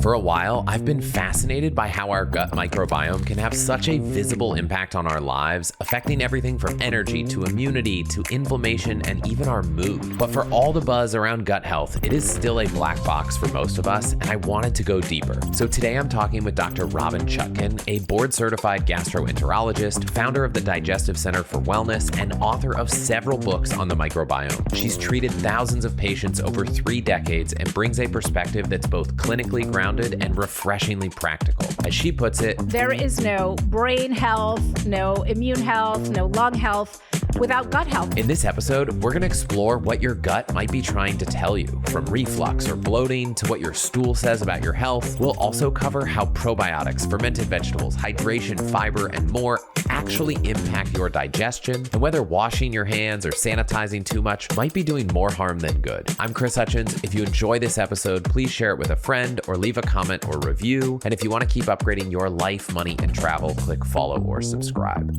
For a while, I've been fascinated by how our gut microbiome can have such a visible impact on our lives, affecting everything from energy to immunity to inflammation and even our mood. But for all the buzz around gut health, it is still a black box for most of us, and I wanted to go deeper. So today I'm talking with Dr. Robynne Chutkan, a board-certified gastroenterologist, founder of the Digestive Center for Wellness, and author of several books on the microbiome. She's treated thousands of patients over 3 decades and brings a perspective that's both clinically grounded and refreshingly practical. As she puts it, there is no brain health, no immune health, no lung health without gut health. In this episode, we're going to explore what your gut might be trying to tell you, from reflux or bloating to what your stool says about your health. We'll also cover how probiotics, fermented vegetables, hydration, fiber, and more actually impact your digestion, and whether washing your hands or sanitizing too much might be doing more harm than good. I'm Chris Hutchins. If you enjoy this episode, please share it with a friend or leave a comment or review. And if you want to keep upgrading your life, money, and travel, click follow or subscribe.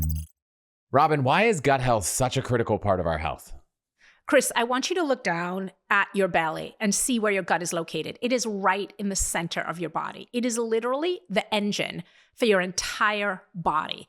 Robynne, why is gut health such a critical part of our health? Chris, I want you to look down at your belly and see where your gut is located. It is right in the center of your body. It is literally the engine for your entire body,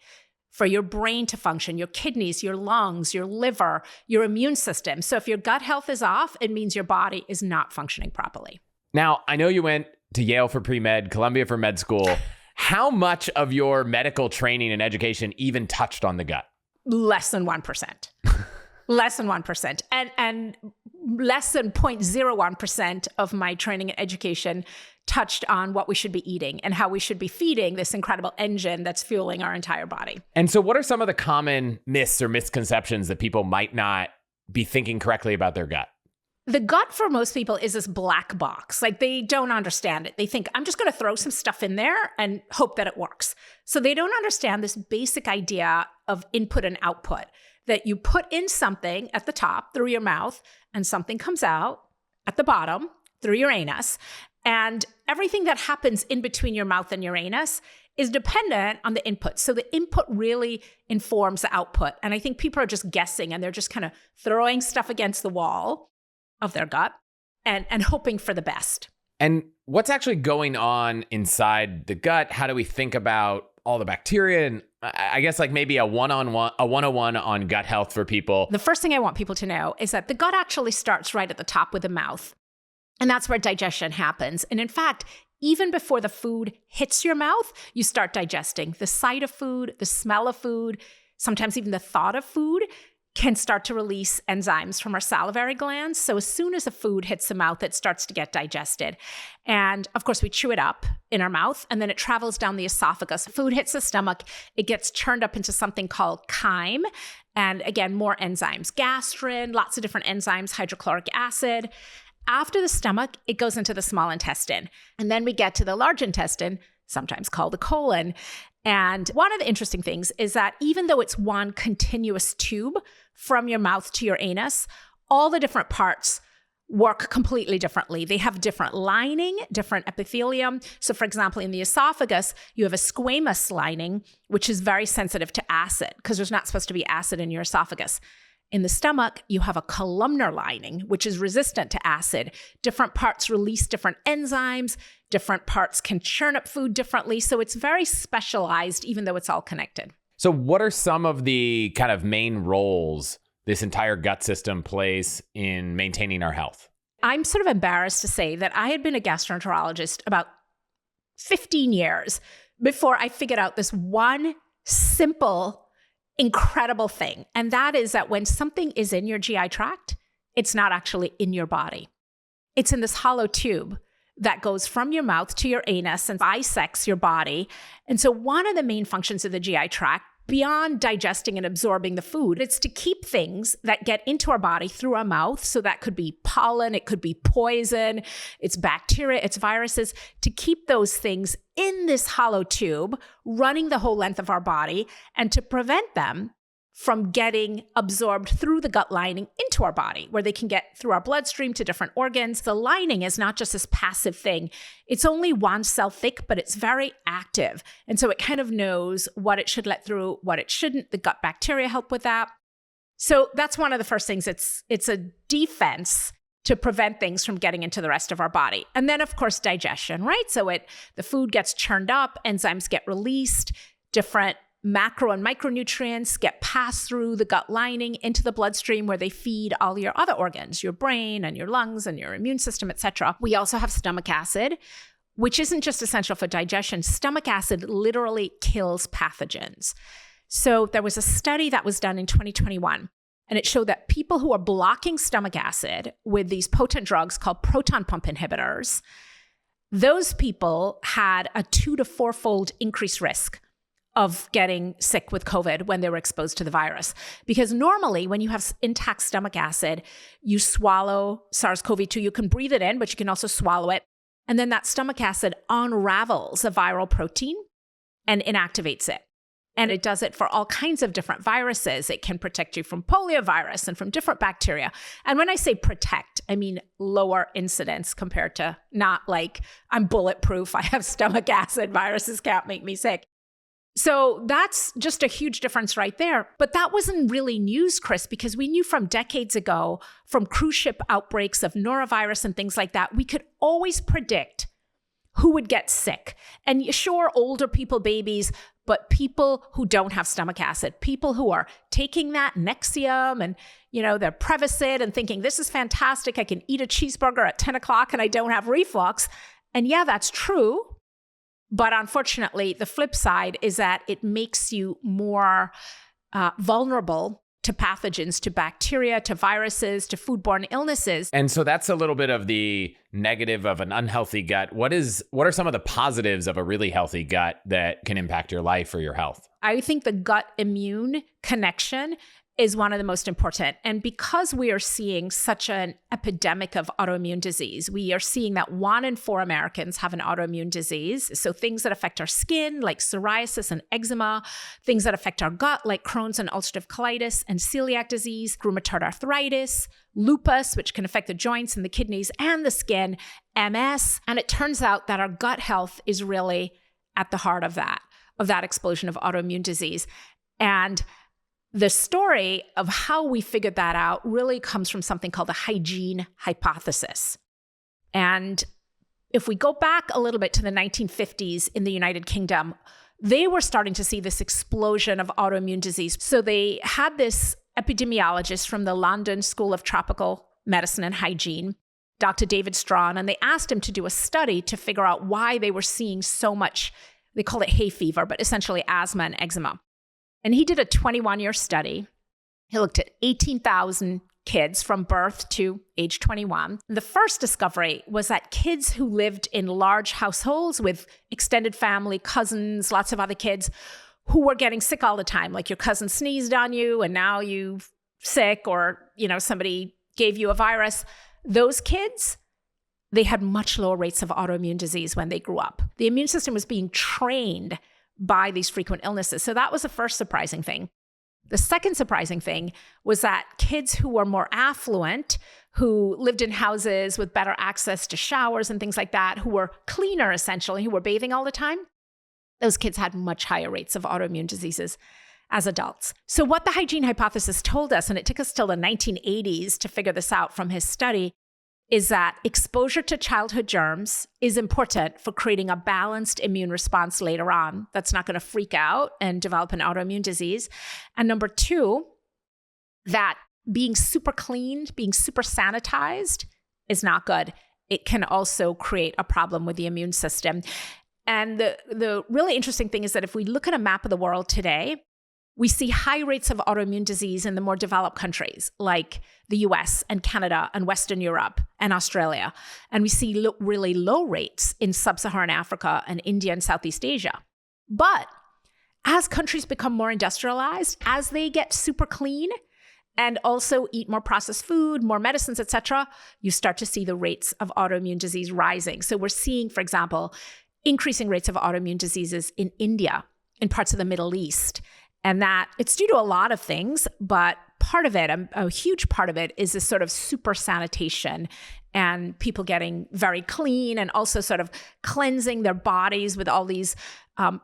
for your brain to function, your kidneys, your lungs, your liver, your immune system. So if your gut health is off, it means your body is not functioning properly. Now, I know you went to Yale for pre-med, Columbia for med school. How much of your medical training and education even touched on the gut? Less than 1%. Less than 1%. And less than 0.01% of my training and education touched on what we should be eating and how we should be feeding this incredible engine that's fueling our entire body. And so what are some of the common myths or misconceptions that people might not be thinking correctly about their gut? The gut for most people is this black box. Like, they don't understand it. They think, I'm just going to throw some stuff in there and hope that it works. So they don't understand this basic idea of input and output, that you put in something at the top through your mouth and something comes out at the bottom through your anus. And everything that happens in between your mouth and your anus is dependent on the input. So the input really informs the output. And I think people are just guessing, and they're just kind of throwing stuff against the wall of their gut and hoping for the best. And what's actually going on inside the gut? How do we think about all the bacteria? And I guess like maybe a 101 on gut health for people. The first thing I want people to know is that the gut actually starts right at the top with the mouth. And that's where digestion happens. And in fact, even before the food hits your mouth, you start digesting. The sight of food, the smell of food, sometimes even the thought of food can start to release enzymes from our salivary glands. So as soon as the food hits the mouth, it starts to get digested. And of course, we chew it up in our mouth, and then it travels down the esophagus. Food hits the stomach, it gets churned up into something called chyme. And again, more enzymes, gastrin, lots of different enzymes, hydrochloric acid. After the stomach, it goes into the small intestine. And then we get to the large intestine, sometimes called the colon. And one of the interesting things is that even though it's one continuous tube from your mouth to your anus, all the different parts work completely differently. They have different lining, different epithelium. So for example, in the esophagus, you have a squamous lining, which is very sensitive to acid because there's not supposed to be acid in your esophagus. In the stomach, you have a columnar lining, which is resistant to acid. Different parts release different enzymes. Different parts can churn up food differently. So it's very specialized, even though it's all connected. So what are some of the kind of main roles this entire gut system plays in maintaining our health? I'm sort of embarrassed to say that I had been a gastroenterologist about 15 years before I figured out this one simple, incredible thing. And that is that when something is in your GI tract, it's not actually in your body. It's in this hollow tube that goes from your mouth to your anus and bisects your body. And so one of the main functions of the GI tract, beyond digesting and absorbing the food, it's to keep things that get into our body through our mouth. So that could be pollen, it could be poison, it's bacteria, it's viruses, to keep those things in this hollow tube running the whole length of our body and to prevent them from getting absorbed through the gut lining into our body, where they can get through our bloodstream to different organs. The lining is not just this passive thing. It's only 1 cell thick, but it's very active. And so it kind of knows what it should let through, what it shouldn't. The gut bacteria help with that. So that's one of the first things. It's a defense to prevent things from getting into the rest of our body. And then, of course, digestion, right? So the food gets churned up, enzymes get released, different macro and micronutrients get passed through the gut lining into the bloodstream where they feed all your other organs, your brain and your lungs and your immune system, etc. We also have stomach acid, which isn't just essential for digestion. Stomach acid literally kills pathogens. So there was a study that was done in 2021, and it showed that people who are blocking stomach acid with these potent drugs called proton pump inhibitors, those people had a 2 to 4-fold increased risk of getting sick with COVID when they were exposed to the virus. Because normally when you have intact stomach acid, you swallow SARS-CoV-2. You can breathe it in, but you can also swallow it. And then that stomach acid unravels a viral protein and inactivates it. And it does it for all kinds of different viruses. It can protect you from poliovirus and from different bacteria. And when I say protect, I mean lower incidence compared to not like I'm bulletproof, I have stomach acid, viruses can't make me sick. So that's just a huge difference right there. But that wasn't really news, Chris, because we knew from decades ago, from cruise ship outbreaks of norovirus and things like that, we could always predict who would get sick. And sure, older people, babies, but people who don't have stomach acid, people who are taking that Nexium and, their Prevacid and thinking, this is fantastic. I can eat a cheeseburger at 10 o'clock and I don't have reflux. And yeah, that's true. But unfortunately, the flip side is that it makes you more vulnerable to pathogens, to bacteria, to viruses, to foodborne illnesses. And so that's a little bit of the negative of an unhealthy gut. What are some of the positives of a really healthy gut that can impact your life or your health? I think the gut immune connection is one of the most important. And because we are seeing such an epidemic of autoimmune disease, we are seeing that 1 in 4 Americans have an autoimmune disease. So things that affect our skin, like psoriasis and eczema, things that affect our gut, like Crohn's and ulcerative colitis and celiac disease, rheumatoid arthritis, lupus, which can affect the joints and the kidneys and the skin, MS. And it turns out that our gut health is really at the heart of that explosion of autoimmune disease. And the story of how we figured that out really comes from something called the hygiene hypothesis. And if we go back a little bit to the 1950s in the United Kingdom, they were starting to see this explosion of autoimmune disease. So they had this epidemiologist from the London School of Tropical Medicine and Hygiene, Dr. David Strawn, and they asked him to do a study to figure out why they were seeing so much, they call it hay fever, but essentially asthma and eczema. And he did a 21-year study. He looked at 18,000 kids from birth to age 21. The first discovery was that kids who lived in large households with extended family, cousins, lots of other kids who were getting sick all the time, like your cousin sneezed on you and now you're sick, or somebody gave you a virus. Those kids, they had much lower rates of autoimmune disease when they grew up. The immune system was being trained by these frequent illnesses. So that was the first surprising thing. The second surprising thing was that kids who were more affluent, who lived in houses with better access to showers and things like that, who were cleaner essentially, who were bathing all the time, those kids had much higher rates of autoimmune diseases as adults. So what the hygiene hypothesis told us, and it took us till the 1980s to figure this out from his study, is that exposure to childhood germs is important for creating a balanced immune response later on that's not going to freak out and develop an autoimmune disease. And number 2, that being super clean, being super sanitized is not good. It can also create a problem with the immune system. And the really interesting thing is that if we look at a map of the world today, we see high rates of autoimmune disease in the more developed countries like the US and Canada and Western Europe and Australia. And we see really low rates in sub-Saharan Africa and India and Southeast Asia. But as countries become more industrialized, as they get super clean and also eat more processed food, more medicines, etc., you start to see the rates of autoimmune disease rising. So we're seeing, for example, increasing rates of autoimmune diseases in India, in parts of the Middle East. And that it's due to a lot of things, but part of it, a huge part of it, is this sort of super sanitation and people getting very clean and also sort of cleansing their bodies with all these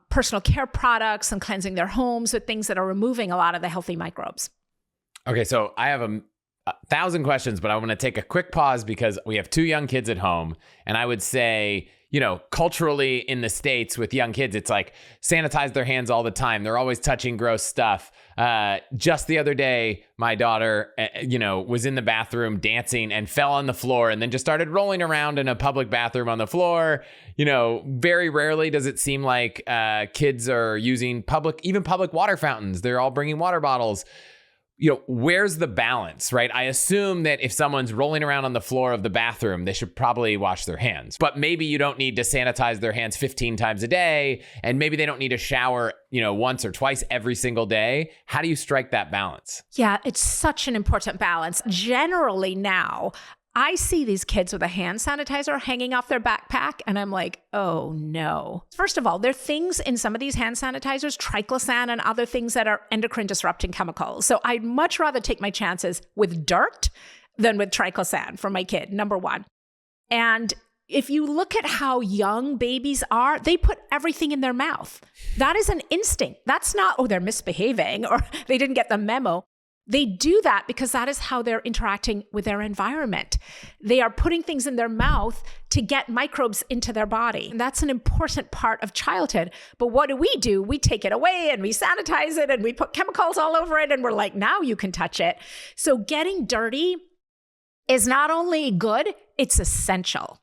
personal care products and cleansing their homes with things that are removing a lot of the healthy microbes. Okay, so I have 1,000 questions, but I want to take a quick pause because we have 2 young kids at home. And I would say, culturally in the States with young kids, it's like sanitize their hands all the time. They're always touching gross stuff. Just the other day, my daughter, was in the bathroom dancing and fell on the floor and then just started rolling around in a public bathroom on the floor. Very rarely does it seem like kids are using public water fountains. They're all bringing water bottles. Where's the balance, right? I assume that if someone's rolling around on the floor of the bathroom, they should probably wash their hands. But maybe you don't need to sanitize their hands 15 times a day, and maybe they don't need to shower, once or twice every single day. How do you strike that balance? Yeah, it's such an important balance. Generally now, I see these kids with a hand sanitizer hanging off their backpack, and I'm like, oh no. First of all, there are things in some of these hand sanitizers, triclosan and other things that are endocrine disrupting chemicals. So I'd much rather take my chances with dirt than with triclosan for my kid, number one. And if you look at how young babies are, they put everything in their mouth. That is an instinct. That's not, they're misbehaving or they didn't get the memo. They do that because that is how they're interacting with their environment. They are putting things in their mouth to get microbes into their body. And that's an important part of childhood. But what do? We take it away and we sanitize it and we put chemicals all over it and we're like, now you can touch it. So getting dirty is not only good, it's essential.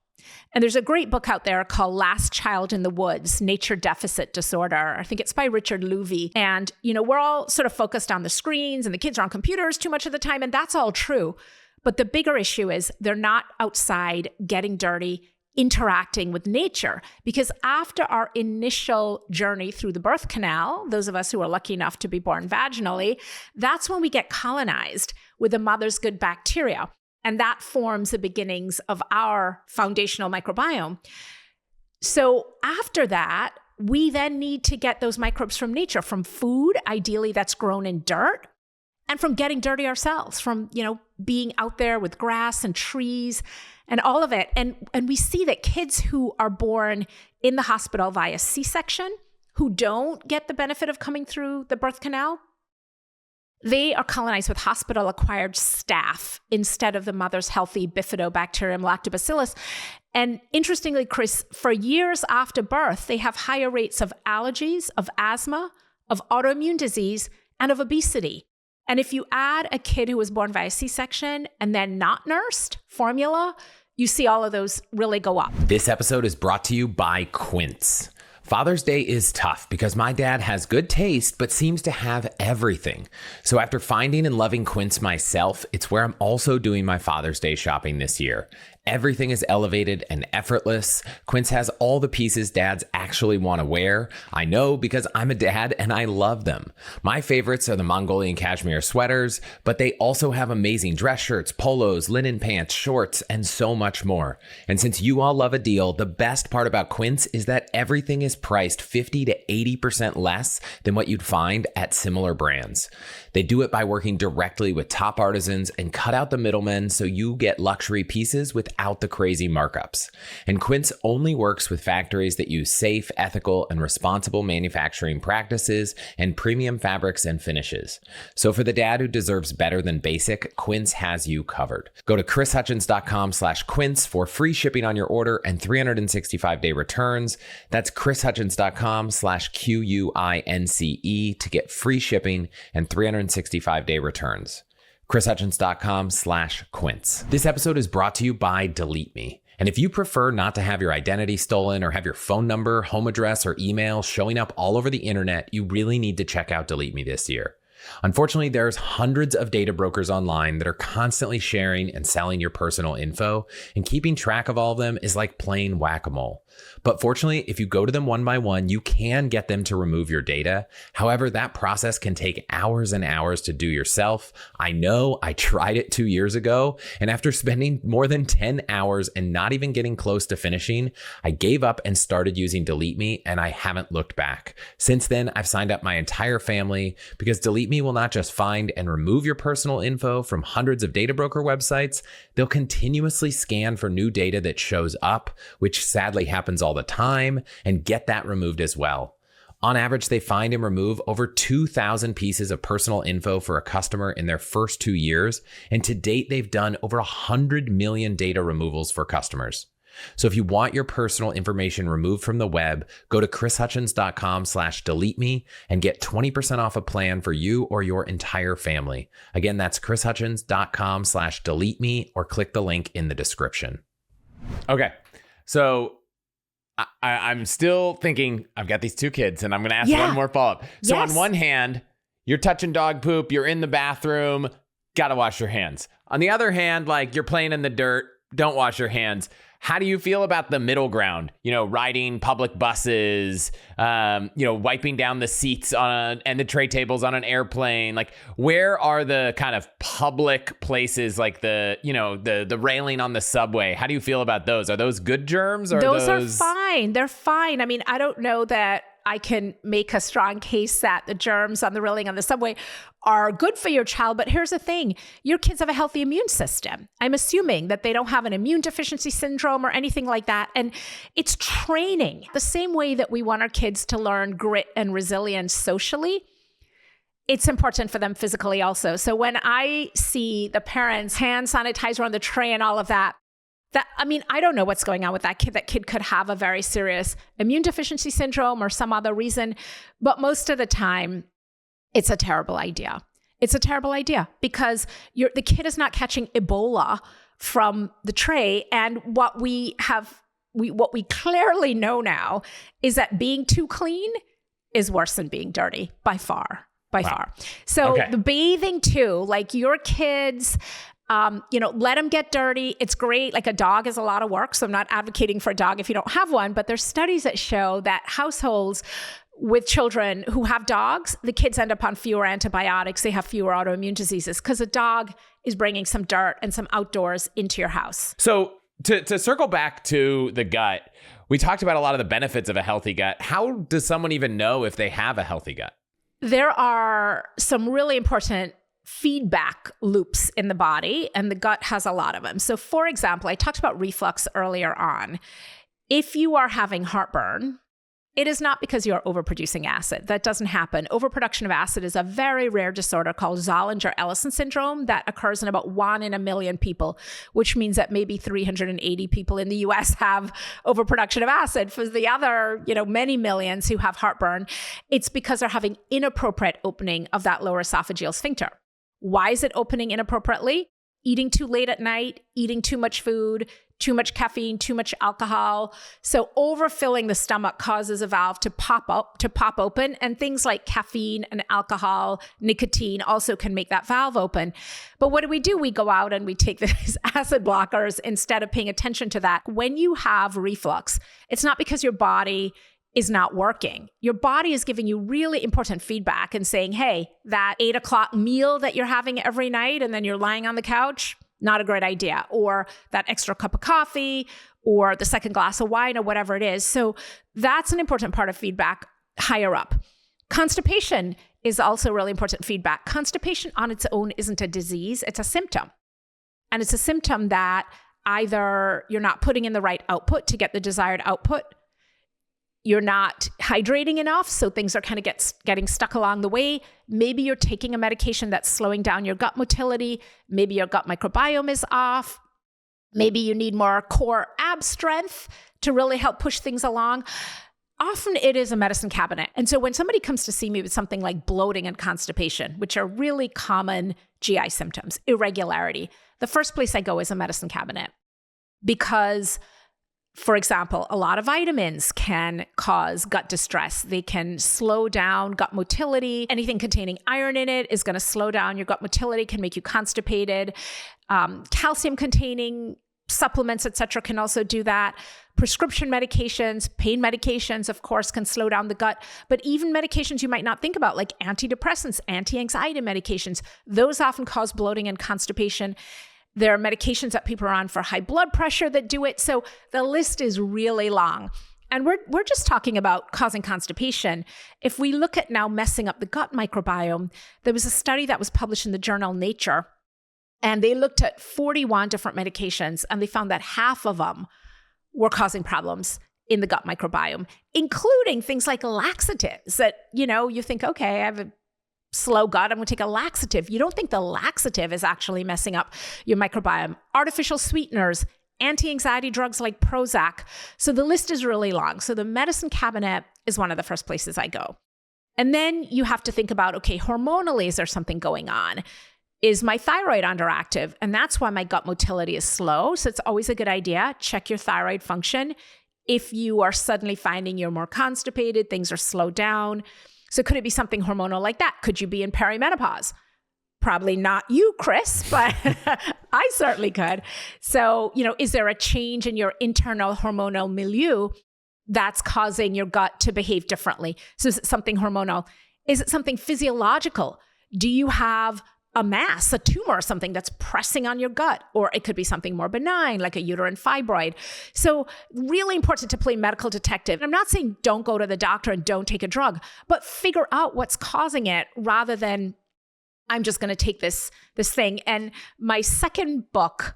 And there's a great book out there called Last Child in the Woods, Nature Deficit Disorder. I think it's by Richard Louvie. And, we're all sort of focused on the screens and the kids are on computers too much of the time. And that's all true. But the bigger issue is they're not outside getting dirty, interacting with nature. Because after our initial journey through the birth canal, those of us who are lucky enough to be born vaginally, that's when we get colonized with the mother's good bacteria. And that forms the beginnings of our foundational microbiome. So after that, we then need to get those microbes from nature, from food, ideally that's grown in dirt, and from getting dirty ourselves, from, being out there with grass and trees and all of it. And we see that kids who are born in the hospital via C-section, who don't get the benefit of coming through the birth canal, they are colonized with hospital-acquired staph instead of the mother's healthy bifidobacterium lactobacillus. And interestingly, Chris, for years after birth, they have higher rates of allergies, of asthma, of autoimmune disease, and of obesity. And if you add a kid who was born via C-section and then not nursed, formula, you see all of those really go up. This episode is brought to you by Quince. Father's Day is tough because my dad has good taste, but seems to have everything. So after finding and loving Quince myself, it's where I'm also doing my Father's Day shopping this year. Everything is elevated and effortless. Quince has all the pieces dads actually want to wear. I know because I'm a dad and I love them. My favorites are the Mongolian cashmere sweaters, but they also have amazing dress shirts, polos, linen pants, shorts, and so much more. And since you all love a deal, the best part about Quince is that everything is priced 50 to 80% less than what you'd find at similar brands. They do it by working directly with top artisans and cut out the middlemen so you get luxury pieces without the crazy markups. And Quince only works with factories that use safe, ethical, and responsible manufacturing practices and premium fabrics and finishes. So for the dad who deserves better than basic, Quince has you covered. Go to chrishutchins.com/quince for free shipping on your order and 365-day returns. That's chrishutchins.com/QUINCE to get free shipping and 365-day returns. chrishutchins.com/quince. This episode is brought to you by Delete Me. And if you prefer not to have your identity stolen or have your phone number, home address, or email showing up all over the internet, you really need to check out Delete Me this year. Unfortunately, there's hundreds of data brokers online that are constantly sharing and selling your personal info, and keeping track of all of them is like playing whack-a-mole. But fortunately, if you go to them one by one, you can get them to remove your data. However, that process can take hours and hours to do yourself. I know, I tried it 2 years ago, and after spending more than 10 hours and not even getting close to finishing, I gave up and started using Delete Me, and I haven't looked back. Since then, I've signed up my entire family because Delete Me will not just find and remove your personal info from hundreds of data broker websites, they'll continuously scan for new data that shows up, which sadly happens all the time, and get that removed as well. On average, they find and remove over 2,000 pieces of personal info for a customer in their first 2 years. And to date, they've done over 100 million data removals for customers. So if you want your personal information removed from the web, go to chrishutchins.com/deleteme and get 20% off a plan for you or your entire family. Again, that's chrishutchins.com/deleteme or click the link in the description. Okay. So I'm still thinking, I've got these 2 kids and I'm going to ask one more follow-up. So on one hand, you're touching dog poop, you're in the bathroom, got to wash your hands. On the other hand, like you're playing in the dirt, don't wash your hands. How do you feel about the middle ground? Riding public buses, wiping down the seats and the tray tables on an airplane. Like, where are the kind of public places, like the railing on the subway? How do you feel about those? Are those good germs? Or those are fine. They're fine. I mean, I don't know that I can make a strong case that the germs on the railing on the subway are good for your child. But here's the thing. Your kids have a healthy immune system. I'm assuming that they don't have an immune deficiency syndrome or anything like that. And it's training. The same way that we want our kids to learn grit and resilience socially, it's important for them physically also. So when I see the parents hand sanitizer on the tray and all of that, I don't know what's going on with that kid. That kid could have a very serious immune deficiency syndrome or some other reason. But most of the time, it's a terrible idea. It's a terrible idea because the kid is not catching Ebola from the tray. And what we clearly know now is that being too clean is worse than being dirty by far. So the bathing too, like your kids, let them get dirty. It's great. Like a dog is a lot of work. So I'm not advocating for a dog if you don't have one, but there's studies that show that households with children who have dogs, the kids end up on fewer antibiotics. They have fewer autoimmune diseases because a dog is bringing some dirt and some outdoors into your house. So to circle back to the gut, we talked about a lot of the benefits of a healthy gut. How does someone even know if they have a healthy gut? There are some really important feedback loops in the body, and the gut has a lot of them. So for example, I talked about reflux earlier on. If you are having heartburn, it is not because you're overproducing acid. That doesn't happen. Overproduction of acid is a very rare disorder called Zollinger-Ellison syndrome that occurs in about 1 in a million people, which means that maybe 380 people in the US have overproduction of acid. For the other, many millions who have heartburn, it's because they're having inappropriate opening of that lower esophageal sphincter. Why is it opening inappropriately? Eating too late at night, eating too much food, too much caffeine, too much alcohol. So overfilling the stomach causes a valve to pop open, and things like caffeine and alcohol, nicotine also can make that valve open. But what do? We go out and we take these acid blockers instead of paying attention to that. When you have reflux, it's not because your body is not working. Your body is giving you really important feedback and saying, hey, that 8 o'clock meal that you're having every night and then you're lying on the couch, not a great idea. Or that extra cup of coffee or the second glass of wine or whatever it is. So that's an important part of feedback higher up. Constipation is also really important feedback. Constipation on its own isn't a disease, it's a symptom. And it's a symptom that either you're not putting in the right output to get the desired output, you're not hydrating enough, so things are kind of getting stuck along the way. Maybe you're taking a medication that's slowing down your gut motility. Maybe your gut microbiome is off. Maybe you need more core ab strength to really help push things along. Often it is a medicine cabinet. And so when somebody comes to see me with something like bloating and constipation, which are really common GI symptoms, irregularity, the first place I go is a medicine cabinet. Because, for example, a lot of vitamins can cause gut distress. They can slow down gut motility. Anything containing iron in it is going to slow down your gut motility, can make you constipated. Calcium-containing supplements, etc., can also do that. Prescription medications, pain medications, of course, can slow down the gut. But even medications you might not think about, like antidepressants, anti-anxiety medications, those often cause bloating and constipation. There are medications that people are on for high blood pressure that do it. So the list is really long. And we're just talking about causing constipation. If we look at now messing up the gut microbiome, there was a study that was published in the journal Nature, and they looked at 41 different medications, and they found that half of them were causing problems in the gut microbiome, including things like laxatives that, you think, okay, I have a slow gut, I'm going to take a laxative. You don't think the laxative is actually messing up your microbiome. Artificial sweeteners, anti-anxiety drugs like Prozac. So the list is really long. So the medicine cabinet is one of the first places I go. And then you have to think about, okay, hormonally, is there something going on? Is my thyroid underactive? And that's why my gut motility is slow. So it's always a good idea. Check your thyroid function. If you are suddenly finding you're more constipated, things are slowed down. So could it be something hormonal like that? Could you be in perimenopause? Probably not you, Chris, but I certainly could. So, is there a change in your internal hormonal milieu that's causing your gut to behave differently? So is it something hormonal? Is it something physiological? Do you have a mass, a tumor or something that's pressing on your gut? Or it could be something more benign, like a uterine fibroid. So really important to play medical detective. I'm not saying don't go to the doctor and don't take a drug, but figure out what's causing it rather than I'm just going to take this thing. And my third book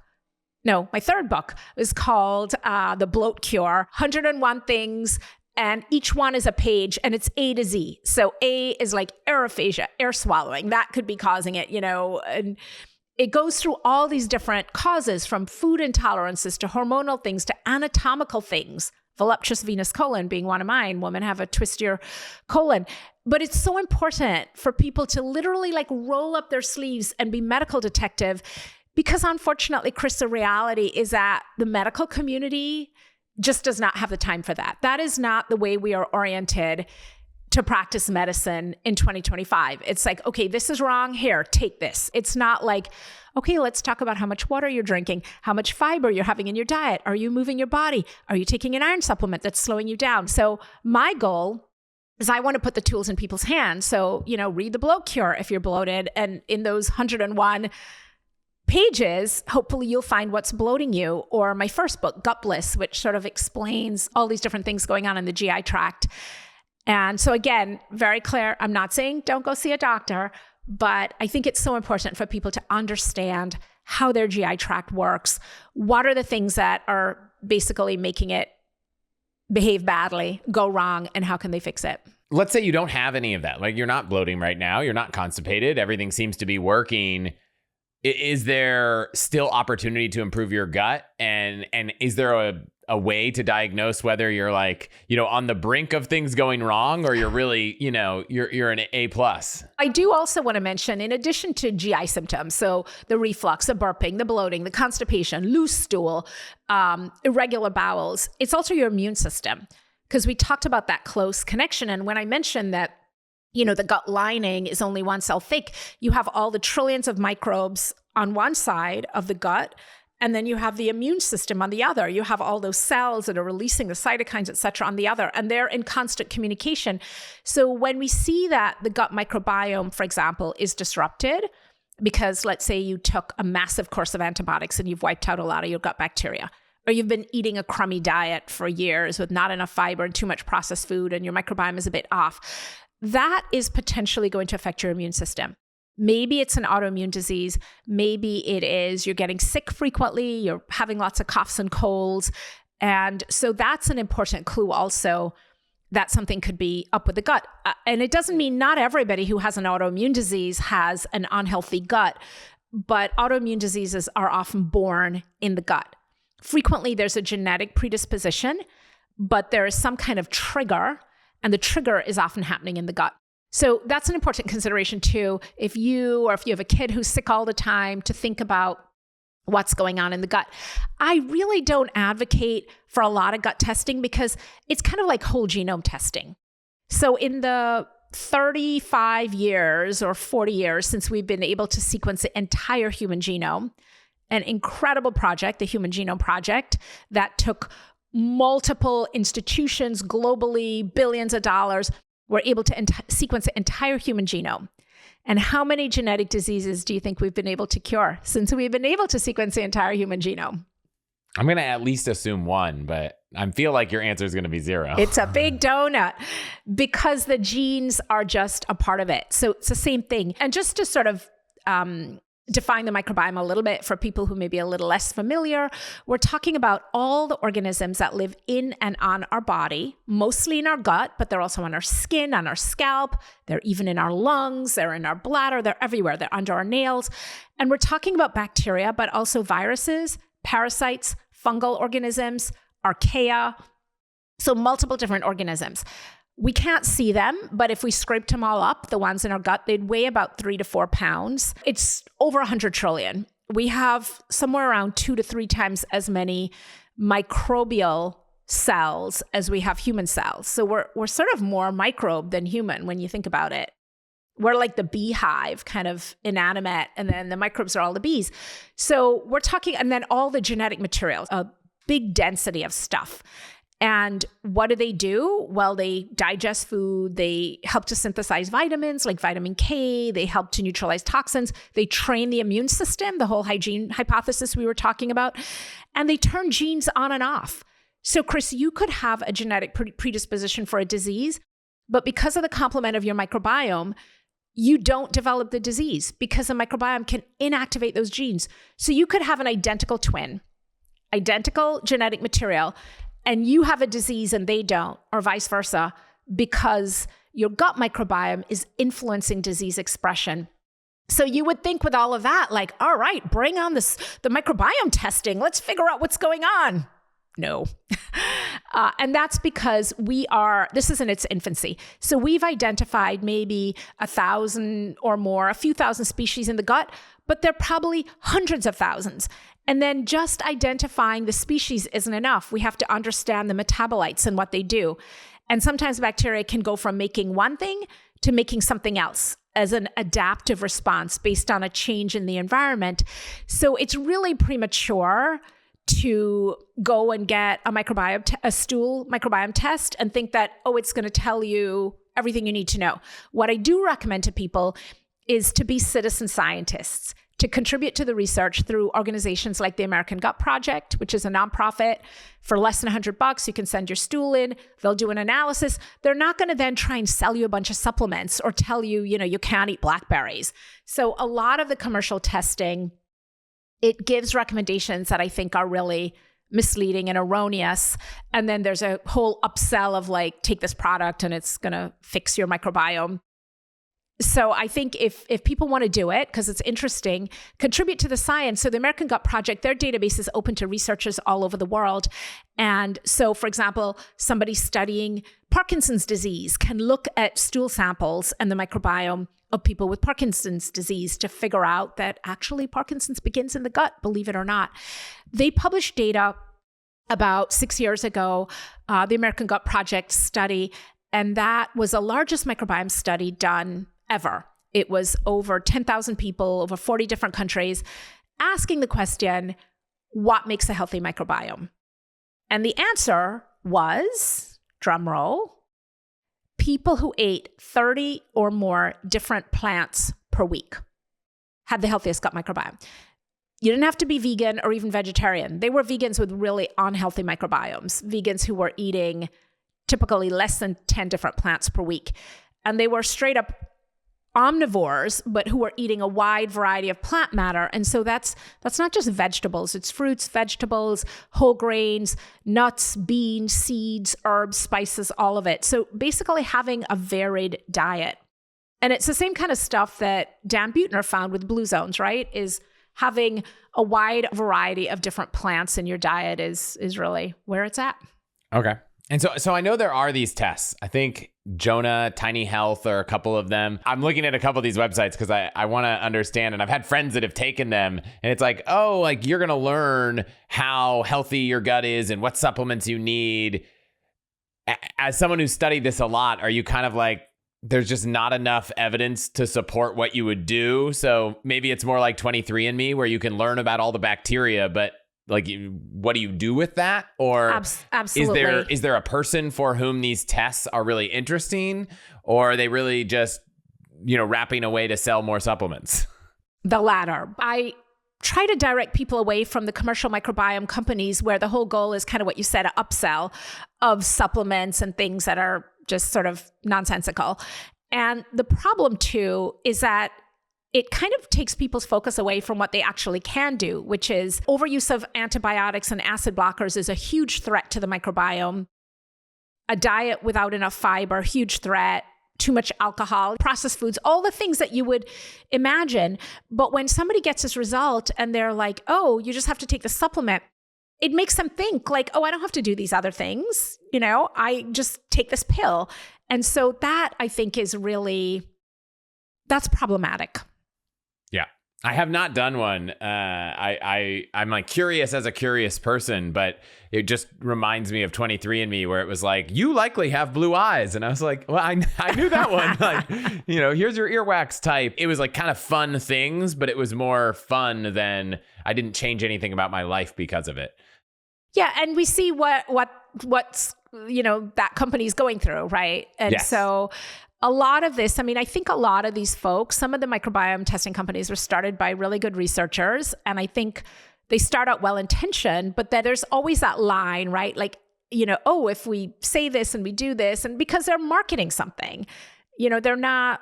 is called The Bloat Cure, 101 Things. And each one is a page and it's A to Z. So A is like aerophagia, air swallowing. That could be causing it, and it goes through all these different causes from food intolerances to hormonal things to anatomical things. Voluptuous venous colon being one of mine. Women have a twistier colon. But it's so important for people to literally roll up their sleeves and be medical detective because unfortunately, Chris, the reality is that the medical community just does not have the time for that. That is not the way we are oriented to practice medicine in 2025. It's like, okay, this is wrong. Here, take this. It's not like, okay, let's talk about how much water you're drinking, how much fiber you're having in your diet. Are you moving your body? Are you taking an iron supplement that's slowing you down? So my goal is I want to put the tools in people's hands. So, read The Bloat Cure if you're bloated. And in those 101 pages, hopefully you'll find what's bloating you. Or my first book, Gutbliss, which sort of explains all these different things going on in the GI tract. And so again, very clear, I'm not saying don't go see a doctor, but I think it's so important for people to understand how their GI tract works. What are the things that are basically making it behave badly, go wrong, and how can they fix it? Let's say you don't have any of that. Like you're not bloating right now. You're not constipated. Everything seems to be working. Is there still opportunity to improve your gut? And is there a way to diagnose whether you're on the brink of things going wrong or you're really, you're an A+? I do also want to mention, in addition to GI symptoms, so the reflux, the burping, the bloating, the constipation, loose stool, irregular bowels, it's also your immune system. Because we talked about that close connection. And when I mentioned that, the gut lining is only one cell thick, you have all the trillions of microbes on one side of the gut, and then you have the immune system on the other. You have all those cells that are releasing the cytokines, et cetera, on the other, and they're in constant communication. So when we see that the gut microbiome, for example, is disrupted, because let's say you took a massive course of antibiotics and you've wiped out a lot of your gut bacteria, or you've been eating a crummy diet for years with not enough fiber and too much processed food, and your microbiome is a bit off, that is potentially going to affect your immune system. Maybe it's an autoimmune disease. Maybe it is you're getting sick frequently. You're having lots of coughs and colds. And so that's an important clue also that something could be up with the gut. And it doesn't mean not everybody who has an autoimmune disease has an unhealthy gut, but autoimmune diseases are often born in the gut. Frequently, there's a genetic predisposition, but there is some kind of trigger, and the trigger is often happening in the gut. So that's an important consideration too. If you have a kid who's sick all the time, to think about what's going on in the gut. I really don't advocate for a lot of gut testing because it's kind of like whole genome testing. So in the 35 years or 40 years since we've been able to sequence the entire human genome, an incredible project, the Human Genome Project, that took multiple institutions globally, billions of dollars, were able to sequence the entire human genome. And how many genetic diseases do you think we've been able to cure since we've been able to sequence the entire human genome? I'm going to at least assume one, but I feel like your answer is going to be 0. It's a big donut because the genes are just a part of it. So it's the same thing. And just to sort of define the microbiome a little bit for people who may be a little less familiar. We're talking about all the organisms that live in and on our body, mostly in our gut, but they're also on our skin, on our scalp. They're even in our lungs. They're in our bladder. They're everywhere. They're under our nails. And we're talking about bacteria, but also viruses, parasites, fungal organisms, archaea. So multiple different organisms. We can't see them, but if we scraped them all up, the ones in our gut, they'd weigh about 3 to 4 pounds. It's over 100 trillion. We have somewhere around 2 to 3 times as many microbial cells as we have human cells. So we're sort of more microbe than human when you think about it. We're like the beehive, kind of inanimate, and then the microbes are all the bees. So we're talking, and then all the genetic materials, a big density of stuff. And what do? Well, they digest food. They help to synthesize vitamins like vitamin K. They help to neutralize toxins. They train the immune system, the whole hygiene hypothesis we were talking about. And they turn genes on and off. So, Chris, you could have a genetic predisposition for a disease, but because of the complement of your microbiome, you don't develop the disease because the microbiome can inactivate those genes. So you could have an identical twin, identical genetic material, and you have a disease and they don't, or vice versa, because your gut microbiome is influencing disease expression. So you would think with all of that, like, all right, bring on the microbiome testing. Let's figure out what's going on. No. And that's because this is in its infancy. So we've identified maybe 1,000 or more, a few thousand species in the gut, but they're probably hundreds of thousands. And then just identifying the species isn't enough. We have to understand the metabolites and what they do. And sometimes bacteria can go from making one thing to making something else as an adaptive response based on a change in the environment. So it's really premature to go and get a stool microbiome test and think that, it's going to tell you everything you need to know. What I do recommend to people is to be citizen scientists, to contribute to the research through organizations like the American Gut Project, which is a nonprofit. For less than $100, you can send your stool in. They'll do an analysis. They're not going to then try and sell you a bunch of supplements or tell you, you can't eat blackberries. So a lot of the commercial testing, it gives recommendations that I think are really misleading and erroneous. And then there's a whole upsell of like, take this product and it's going to fix your microbiome. So I think if people want to do it, because it's interesting, contribute to the science. So the American Gut Project, their database is open to researchers all over the world. And so, for example, somebody studying Parkinson's disease can look at stool samples and the microbiome of people with Parkinson's disease to figure out that actually Parkinson's begins in the gut, believe it or not. They published data about 6 years ago, the American Gut Project study, and that was the largest microbiome study done ever. It was over 10,000 people, over 40 different countries, asking the question, what makes a healthy microbiome? And the answer was, drum roll, people who ate 30 or more different plants per week had the healthiest gut microbiome. You didn't have to be vegan or even vegetarian. They were vegans with really unhealthy microbiomes, vegans who were eating typically less than 10 different plants per week. And they were straight up omnivores, but who are eating a wide variety of plant matter. And so that's not just vegetables, it's fruits, vegetables, whole grains, nuts, beans, seeds, herbs, spices, all of it. So basically having a varied diet. And it's the same kind of stuff that Dan Buettner found with Blue Zones, right? Is having a wide variety of different plants in your diet is really where it's at. Okay. And so I know there are these tests. I think Jonah, Tiny Health, or a couple of them. I'm looking at a couple of these websites because I want to understand. And I've had friends that have taken them. And it's like, you're going to learn how healthy your gut is and what supplements you need. As someone who's studied this a lot, are you kind of like, there's just not enough evidence to support what you would do? So maybe it's more like 23andMe where you can learn about all the bacteria, but like, what do you do with that? Or absolutely. Is there a person for whom these tests are really interesting, or are they really just, wrapping a way to sell more supplements? The latter. I try to direct people away from the commercial microbiome companies where the whole goal is kind of what you said, an upsell of supplements and things that are just sort of nonsensical. And the problem too is that it kind of takes people's focus away from what they actually can do, which is overuse of antibiotics and acid blockers is a huge threat to the microbiome. A diet without enough fiber, huge threat. Too much alcohol, processed foods, all the things that you would imagine. But when somebody gets this result and they're like, oh, you just have to take the supplement, it makes them think like, oh, I don't have to do these other things. I just take this pill. And so that I think is really, that's problematic. Yeah. I have not done one. I'm like curious as a curious person, but it just reminds me of 23andMe where it was like, you likely have blue eyes. And I was like, well, I knew that one. Like, here's your earwax type. It was like kind of fun things, but it was more fun than I didn't change anything about my life because of it. Yeah. And we see what's, that company's going through, right? And yes. So a lot of this, I think a lot of these folks, some of the microbiome testing companies were started by really good researchers. And I think they start out well-intentioned, but then there's always that line, right? Like, oh, if we say this and we do this, and because they're marketing something, they're not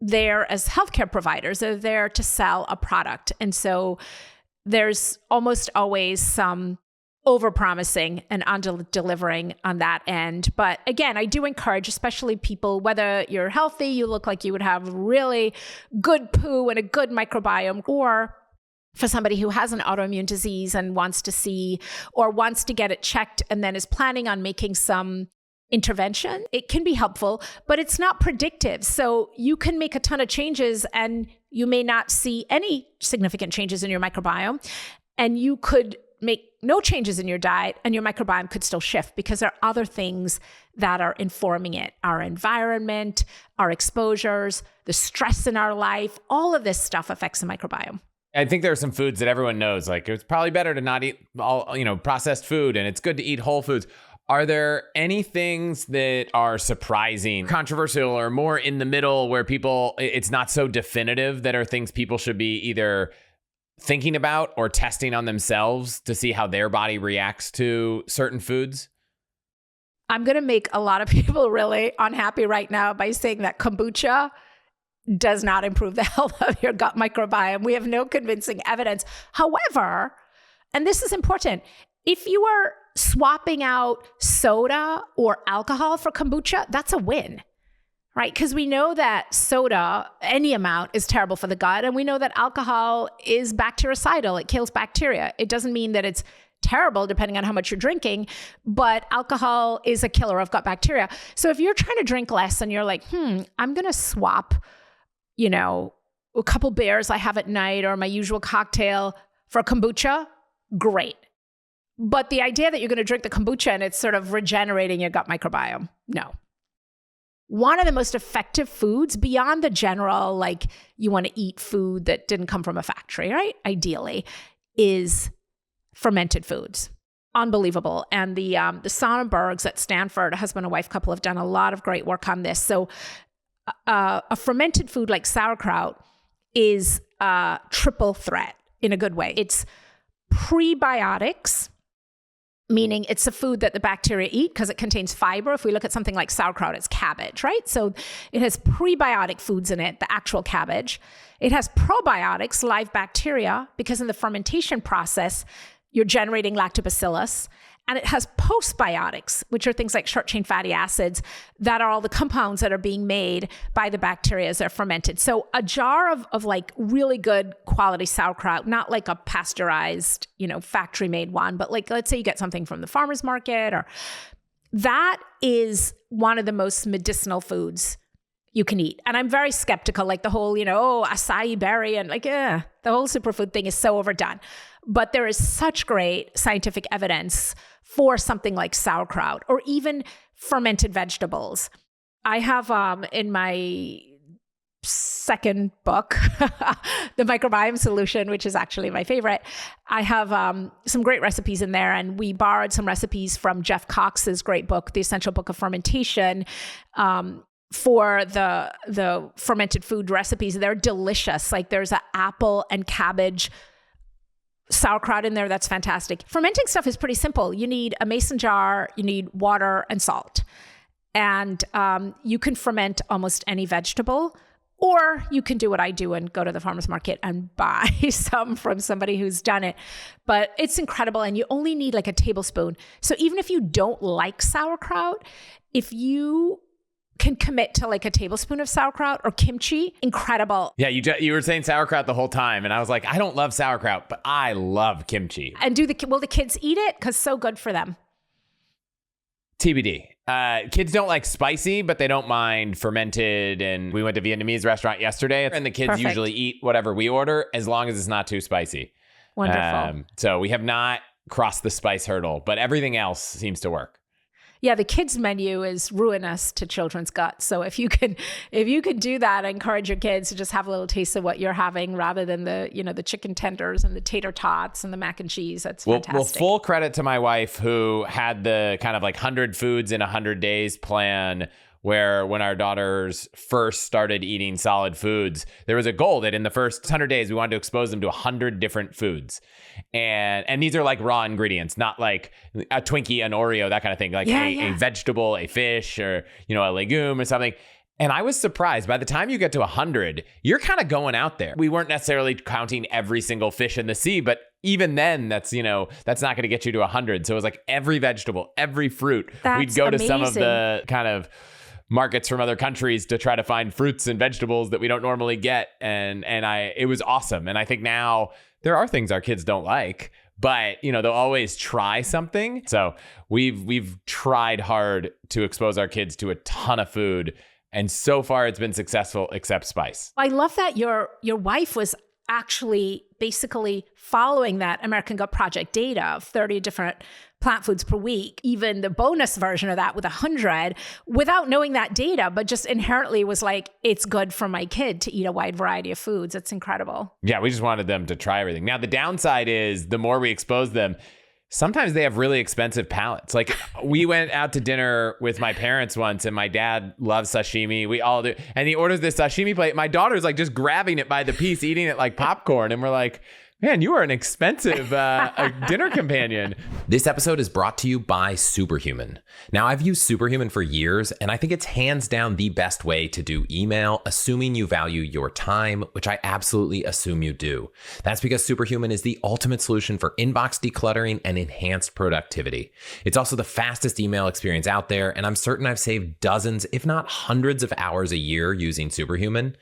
there as healthcare providers, they're there to sell a product. And so there's almost always some over-promising and under-delivering on that end. But again, I do encourage, especially people, whether you're healthy, you look like you would have really good poo and a good microbiome, or for somebody who has an autoimmune disease and wants to see or wants to get it checked and then is planning on making some intervention, it can be helpful, but it's not predictive. So you can make a ton of changes and you may not see any significant changes in your microbiome, and you could make no changes in your diet and your microbiome could still shift because there are other things that are informing it. Our environment, our exposures, the stress in our life, all of this stuff affects the microbiome. I think there are some foods that everyone knows, like it's probably better to not eat all, processed food, and it's good to eat whole foods. Are there any things that are surprising, controversial, or more in the middle where it's not so definitive, that are things people should be either thinking about or testing on themselves to see how their body reacts to certain foods? I'm going to make a lot of people really unhappy right now by saying that kombucha does not improve the health of your gut microbiome. We have no convincing evidence. However, and this is important, if you are swapping out soda or alcohol for kombucha, that's a win. Right? Because we know that soda, any amount, is terrible for the gut. And we know that alcohol is bactericidal. It kills bacteria. It doesn't mean that it's terrible depending on how much you're drinking, but alcohol is a killer of gut bacteria. So if you're trying to drink less and you're like, I'm going to swap, a couple beers I have at night or my usual cocktail for kombucha, great. But the idea that you're going to drink the kombucha and it's sort of regenerating your gut microbiome, no. One of the most effective foods beyond the general, like you want to eat food that didn't come from a factory, right? Ideally, is fermented foods. Unbelievable. And the Sonnenbergs at Stanford, a husband and wife couple, have done a lot of great work on this. So a fermented food like sauerkraut is a triple threat in a good way. It's prebiotics, meaning it's a food that the bacteria eat because it contains fiber. If we look at something like sauerkraut, it's cabbage, right? So it has prebiotic foods in it, the actual cabbage. It has probiotics, live bacteria, because in the fermentation process, you're generating lactobacillus. And it has postbiotics, which are things like short-chain fatty acids that are all the compounds that are being made by the bacteria as they're fermented. So a jar of like really good quality sauerkraut, not like a pasteurized, factory-made one, but like, let's say you get something from the farmer's market, or that is one of the most medicinal foods you can eat. And I'm very skeptical, like the whole, acai berry and like, the whole superfood thing is so overdone. But there is such great scientific evidence for something like sauerkraut or even fermented vegetables. I have in my second book, The Microbiome Solution, which is actually my favorite, I have some great recipes in there. And we borrowed some recipes from Jeff Cox's great book, The Essential Book of Fermentation, for the fermented food recipes. They're delicious. Like there's an apple and cabbage sauerkraut in there that's fantastic. Fermenting stuff is pretty simple. You need a mason jar, you need water and salt. And you can ferment almost any vegetable Or you can do what I do and go to the farmer's market and buy some from somebody who's done it. But it's incredible. And you only need like a tablespoon. So even if you don't like sauerkraut, if you can commit to like a tablespoon of sauerkraut or kimchi, incredible. Yeah, you were saying sauerkraut the whole time. And I was like, I don't love sauerkraut, but I love kimchi. And will the kids eat it? Because so good for them. TBD. Kids don't like spicy, but they don't mind fermented. And we went to a Vietnamese restaurant yesterday, and the kids usually eat whatever we order as long as it's not too spicy. Wonderful. So we have not crossed the spice hurdle, but everything else seems to work. Yeah, the kids menu is ruinous to children's guts. So if you can do that, encourage your kids to just have a little taste of what you're having rather than the chicken tenders and the tater tots and the mac and cheese. That's fantastic. Well, full credit to my wife who had the kind of like 100 foods in 100 days plan, where when our daughters first started eating solid foods, there was a goal that in the first 100 days, we wanted to expose them to 100 different foods. And these are like raw ingredients, not like a Twinkie, an Oreo, that kind of thing, like a vegetable, a fish, or, a legume or something. And I was surprised. By the time you get to 100, you're kind of going out there. We weren't necessarily counting every single fish in the sea, but even then, that's not going to get you to 100. So it was like every vegetable, every fruit. We'd go to some of the kind of markets from other countries to try to find fruits and vegetables that we don't normally get. And it was awesome. And I think now there are things our kids don't like, but they'll always try something. So we've tried hard to expose our kids to a ton of food. And so far it's been successful, except spice. I love that your wife was actually basically following that American Gut Project data of 30 different plant foods per week, even the bonus version of that with 100, without knowing that data, but just inherently was like, it's good for my kid to eat a wide variety of foods. It's incredible. Yeah, we just wanted them to try everything. Now, the downside is the more we expose them, sometimes they have really expensive palates. Like we went out to dinner with my parents once and my dad loves sashimi. We all do. And he orders this sashimi plate. My daughter's like just grabbing it by the piece, eating it like popcorn. And we're like, man, you are an expensive dinner companion. This episode is brought to you by Superhuman. Now, I've used Superhuman for years, and I think it's hands down the best way to do email, assuming you value your time, which I absolutely assume you do. That's because Superhuman is the ultimate solution for inbox decluttering and enhanced productivity. It's also the fastest email experience out there, and I'm certain I've saved dozens, if not hundreds of hours a year using Superhuman.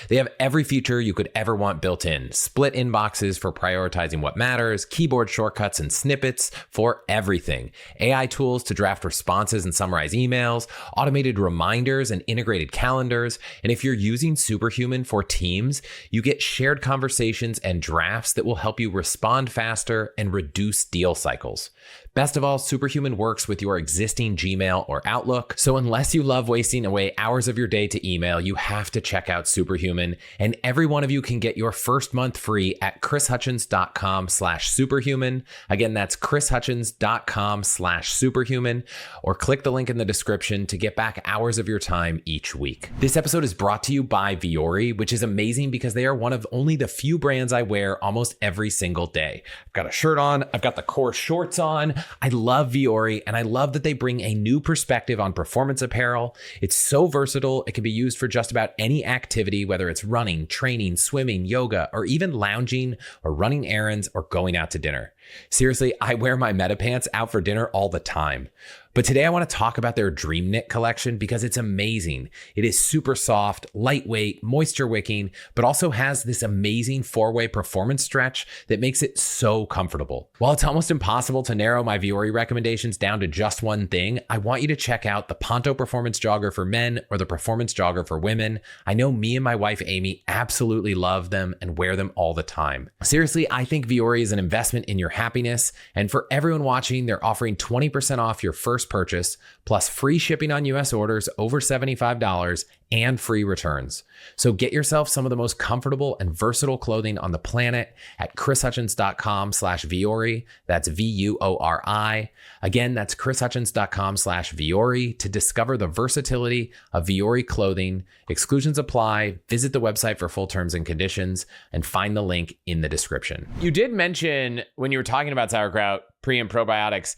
They have every feature you could ever want built in. Split inboxes for prioritizing what matters, keyboard shortcuts and snippets for everything, AI tools to draft responses and summarize emails, automated reminders and integrated calendars. And if you're using Superhuman for Teams, you get shared conversations and drafts that will help you respond faster and reduce deal cycles. Best of all, Superhuman works with your existing Gmail or Outlook. So unless you love wasting away hours of your day to email, you have to check out Superhuman. And every one of you can get your first month free at chrishutchins.com/superhuman. Again, that's chrishutchins.com/superhuman, or click the link in the description to get back hours of your time each week. This episode is brought to you by Vuori, which is amazing because they are one of only the few brands I wear almost every single day. I've got a shirt on, I've got the core shorts on. I love Vuori, and I love that they bring a new perspective on performance apparel. It's so versatile. It can be used for just about any activity, whether it's running, training, swimming, yoga, or even lounging or running errands or going out to dinner. Seriously, I wear my Meta pants out for dinner all the time. But today I want to talk about their Dream Knit collection because it's amazing. It is super soft, lightweight, moisture wicking, but also has this amazing 4-way performance stretch that makes it so comfortable. While it's almost impossible to narrow my Vuori recommendations down to just one thing, I want you to check out the Ponto Performance Jogger for men or the Performance Jogger for women. I know me and my wife Amy absolutely love them and wear them all the time. Seriously, I think Vuori is an investment in your happiness, and for everyone watching, they're offering 20% off your first purchase, plus free shipping on US orders over $75 and free returns. So get yourself some of the most comfortable and versatile clothing on the planet at chrishutchins.com/Vuori. That's VUORI. Again, that's chrishutchins.com/Vuori to discover the versatility of Vuori clothing. Exclusions apply. Visit the website for full terms and conditions and find the link in the description. You did mention when you were talking about sauerkraut, pre and probiotics,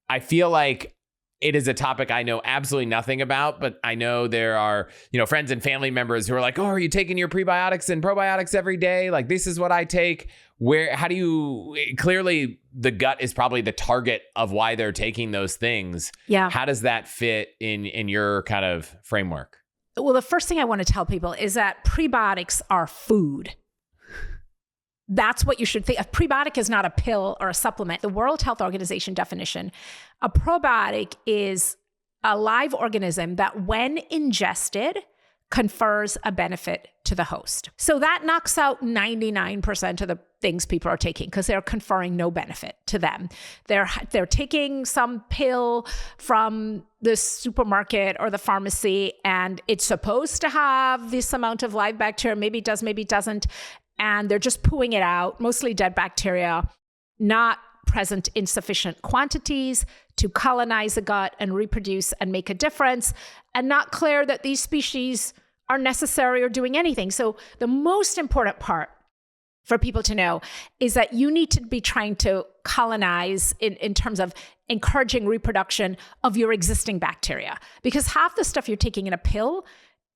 I feel like it is a topic I know absolutely nothing about, but I know there are, friends and family members who are like, oh, are you taking your prebiotics and probiotics every day? Like, this is what I take. Clearly the gut is probably the target of why they're taking those things. Yeah. How does that fit in your kind of framework? Well, the first thing I want to tell people is that prebiotics are food. That's what you should think. A prebiotic is not a pill or a supplement. The World Health Organization definition, a probiotic is a live organism that when ingested confers a benefit to the host. So that knocks out 99% of the things people are taking because they're conferring no benefit to them. They're taking some pill from the supermarket or the pharmacy, and it's supposed to have this amount of live bacteria. Maybe it does, maybe it doesn't. And they're just pooing it out, mostly dead bacteria, not present in sufficient quantities to colonize the gut and reproduce and make a difference, and not clear that these species are necessary or doing anything. So the most important part for people to know is that you need to be trying to colonize in terms of encouraging reproduction of your existing bacteria, because half the stuff you're taking in a pill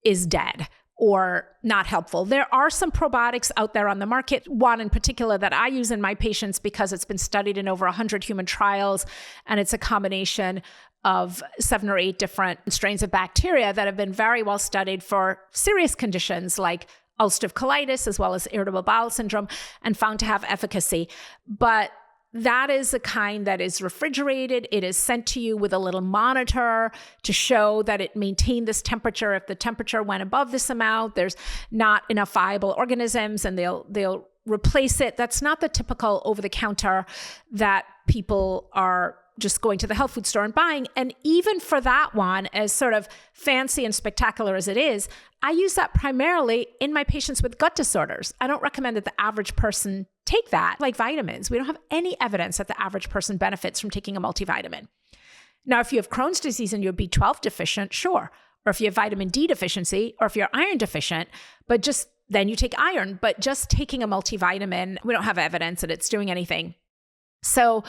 is dead or not helpful. There are some probiotics out there on the market, one in particular that I use in my patients because it's been studied in over 100 human trials, and it's a combination of 7 or 8 different strains of bacteria that have been very well studied for serious conditions like ulcerative colitis as well as irritable bowel syndrome, and found to have efficacy. But that is a kind that is refrigerated. It is sent to you with a little monitor to show that it maintained this temperature. If the temperature went above this amount, there's not enough viable organisms, and they'll replace it. That's not the typical over-the-counter that people are just going to the health food store and buying. And even for that one, as sort of fancy and spectacular as it is, I use that primarily in my patients with gut disorders. I don't recommend that the average person take that. Like vitamins, we don't have any evidence that the average person benefits from taking a multivitamin. Now, if you have Crohn's disease and you're B12 deficient, sure. Or if you have vitamin D deficiency, or if you're iron deficient, then you take iron. But just taking a multivitamin, we don't have evidence that it's doing anything. So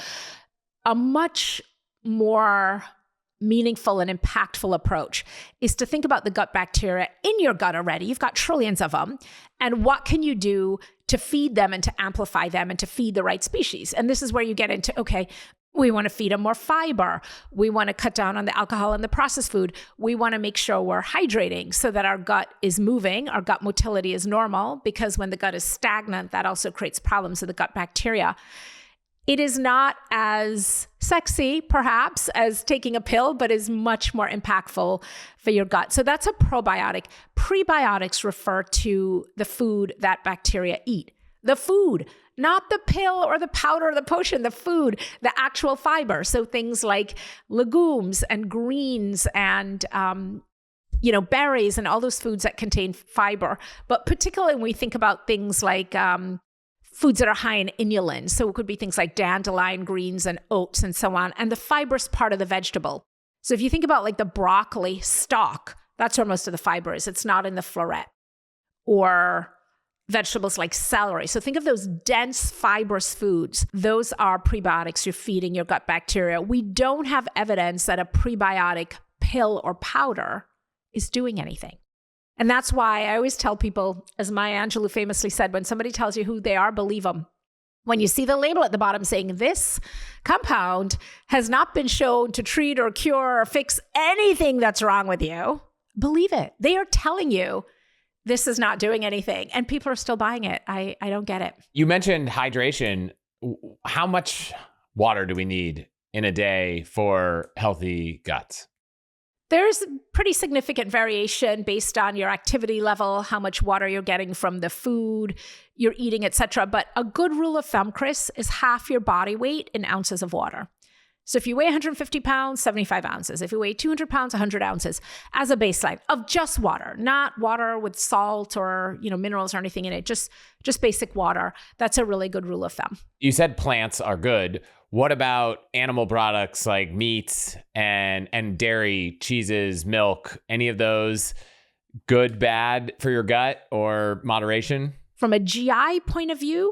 a much more meaningful and impactful approach is to think about the gut bacteria in your gut already. You've got trillions of them. And what can you do to feed them and to amplify them and to feed the right species? And this is where you get into, okay, we want to feed them more fiber. We want to cut down on the alcohol and the processed food. We want to make sure we're hydrating so that our gut is moving. Our gut motility is normal, because when the gut is stagnant, that also creates problems with the gut bacteria. It is not as sexy, perhaps, as taking a pill, but is much more impactful for your gut. So that's a probiotic. Prebiotics refer to the food that bacteria eat. The food, not the pill or the powder or the potion, the food, the actual fiber. So things like legumes and greens and berries and all those foods that contain fiber. But particularly when we think about things like foods that are high in inulin. So it could be things like dandelion greens and oats and so on, and the fibrous part of the vegetable. So if you think about like the broccoli stalk, that's where most of the fiber is. It's not in the floret. Or vegetables like celery. So think of those dense fibrous foods. Those are prebiotics you're feeding your gut bacteria. We don't have evidence that a prebiotic pill or powder is doing anything. And that's why I always tell people, as Maya Angelou famously said, when somebody tells you who they are, believe them. When you see the label at the bottom saying this compound has not been shown to treat or cure or fix anything that's wrong with you, believe it. They are telling you this is not doing anything, and people are still buying it. I don't get it. You mentioned hydration. How much water do we need in a day for healthy guts? There's pretty significant variation based on your activity level, how much water you're getting from the food you're eating, etc. But a good rule of thumb, Chris, is half your body weight in ounces of water. So if you weigh 150 pounds, 75 ounces. If you weigh 200 pounds, 100 ounces as a baseline of just water, not water with salt or minerals or anything in it, just basic water. That's a really good rule of thumb. You said plants are good. What about animal products like meats and dairy, cheeses, milk? Any of those good, bad for your gut, or moderation? From a GI point of view,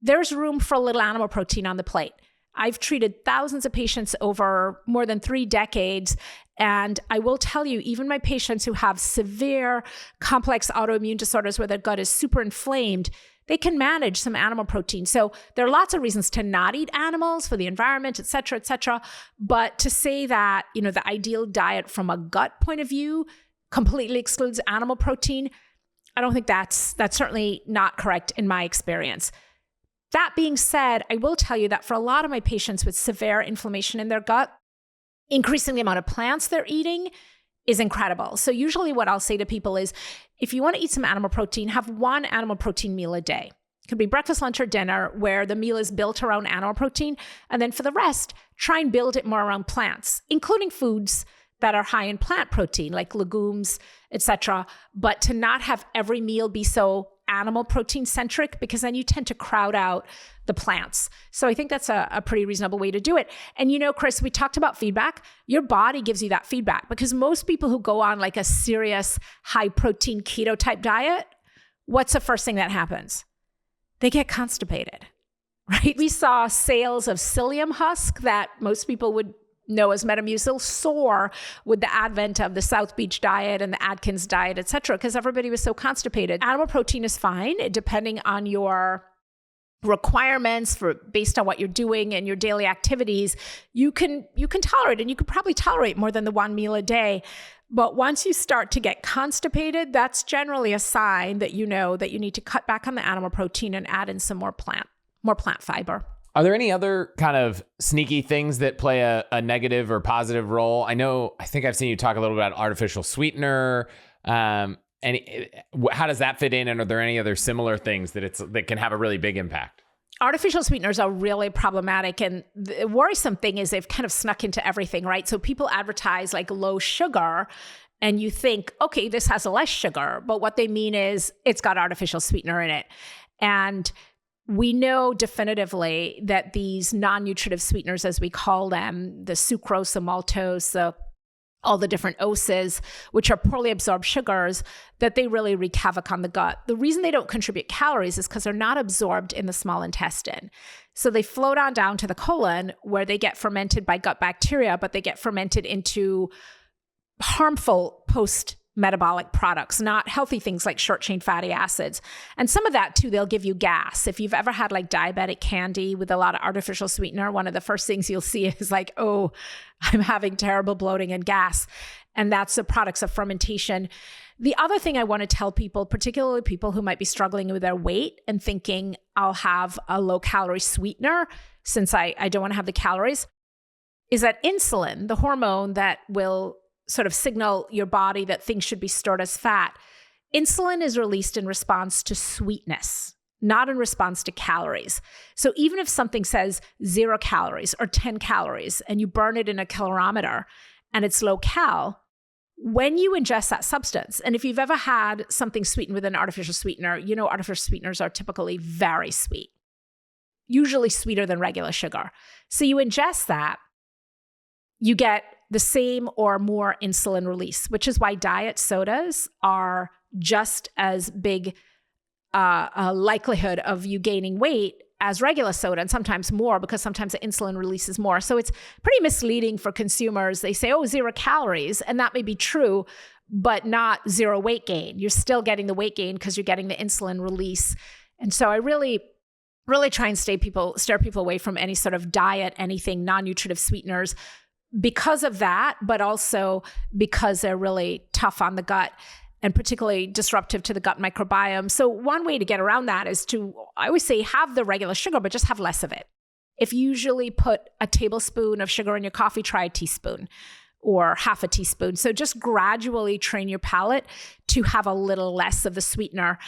there's room for a little animal protein on the plate. I've treated thousands of patients over more than 3 decades. And I will tell you, even my patients who have severe complex autoimmune disorders where their gut is super inflamed, they can manage some animal protein. So there are lots of reasons to not eat animals for the environment, et cetera, et cetera. But to say that, the ideal diet from a gut point of view completely excludes animal protein, I don't think that's certainly not correct in my experience. That being said, I will tell you that for a lot of my patients with severe inflammation in their gut, increasing the amount of plants they're eating is incredible. So usually what I'll say to people is, if you want to eat some animal protein, have 1 animal protein meal a day. It could be breakfast, lunch, or dinner where the meal is built around animal protein. And then for the rest, try and build it more around plants, including foods that are high in plant protein, like legumes, etc. But to not have every meal be so animal protein centric, because then you tend to crowd out the plants. So I think that's a pretty reasonable way to do it. And Chris, we talked about feedback. Your body gives you that feedback, because most people who go on like a serious high protein keto type diet, what's the first thing that happens? They get constipated, right? We saw sales of psyllium husk that most people would know as Metamucil soar with the advent of the South Beach diet and the Atkins diet, et cetera, because everybody was so constipated. Animal protein is fine, depending on your requirements based on what you're doing and your daily activities. You can tolerate, and you could probably tolerate more than the 1 meal a day. But once you start to get constipated, that's generally a sign that you know that you need to cut back on the animal protein and add in some more plant fiber. Are there any other kind of sneaky things that play a negative or positive role? I think I've seen you talk a little about artificial sweetener. And how does that fit in? And are there any other similar things that can have a really big impact? Artificial sweeteners are really problematic. And the worrisome thing is they've kind of snuck into everything, right? So people advertise like low sugar, and you think, okay, this has less sugar. But what they mean is it's got artificial sweetener in it. And we know definitively that these non-nutritive sweeteners, as we call them, the sucrose, the maltose, all the different oses, which are poorly absorbed sugars, that they really wreak havoc on the gut. The reason they don't contribute calories is because they're not absorbed in the small intestine. So they float on down to the colon, where they get fermented by gut bacteria, but they get fermented into harmful post-metabolic products, not healthy things like short-chain fatty acids. And some of that too, they'll give you gas. If you've ever had like diabetic candy with a lot of artificial sweetener, one of the first things you'll see is like, oh, I'm having terrible bloating and gas. And that's the products of fermentation. The other thing I want to tell people, particularly people who might be struggling with their weight and thinking, I'll have a low-calorie sweetener since I don't want to have the calories, is that insulin, the hormone that will sort of signal your body that things should be stored as fat, insulin is released in response to sweetness, not in response to calories. So even if something says 0 calories or 10 calories and you burn it in a calorimeter and it's low cal, when you ingest that substance, and if you've ever had something sweetened with an artificial sweetener, artificial sweeteners are typically very sweet, usually sweeter than regular sugar. So you ingest that, you get the same or more insulin release, which is why diet sodas are just as big a likelihood of you gaining weight as regular soda, and sometimes more, because sometimes the insulin releases more. So it's pretty misleading for consumers. They say, 0 calories, and that may be true, but not 0 weight gain. You're still getting the weight gain because you're getting the insulin release. And so I really try and steer people away from any sort of diet, anything non-nutritive sweeteners, because of that, but also because they're really tough on the gut and particularly disruptive to the gut microbiome. So one way to get around that is I always say, have the regular sugar, but just have less of it. If you usually put a tablespoon of sugar in your coffee, try a teaspoon or half a teaspoon. So just gradually train your palate to have a little less of the sweetener.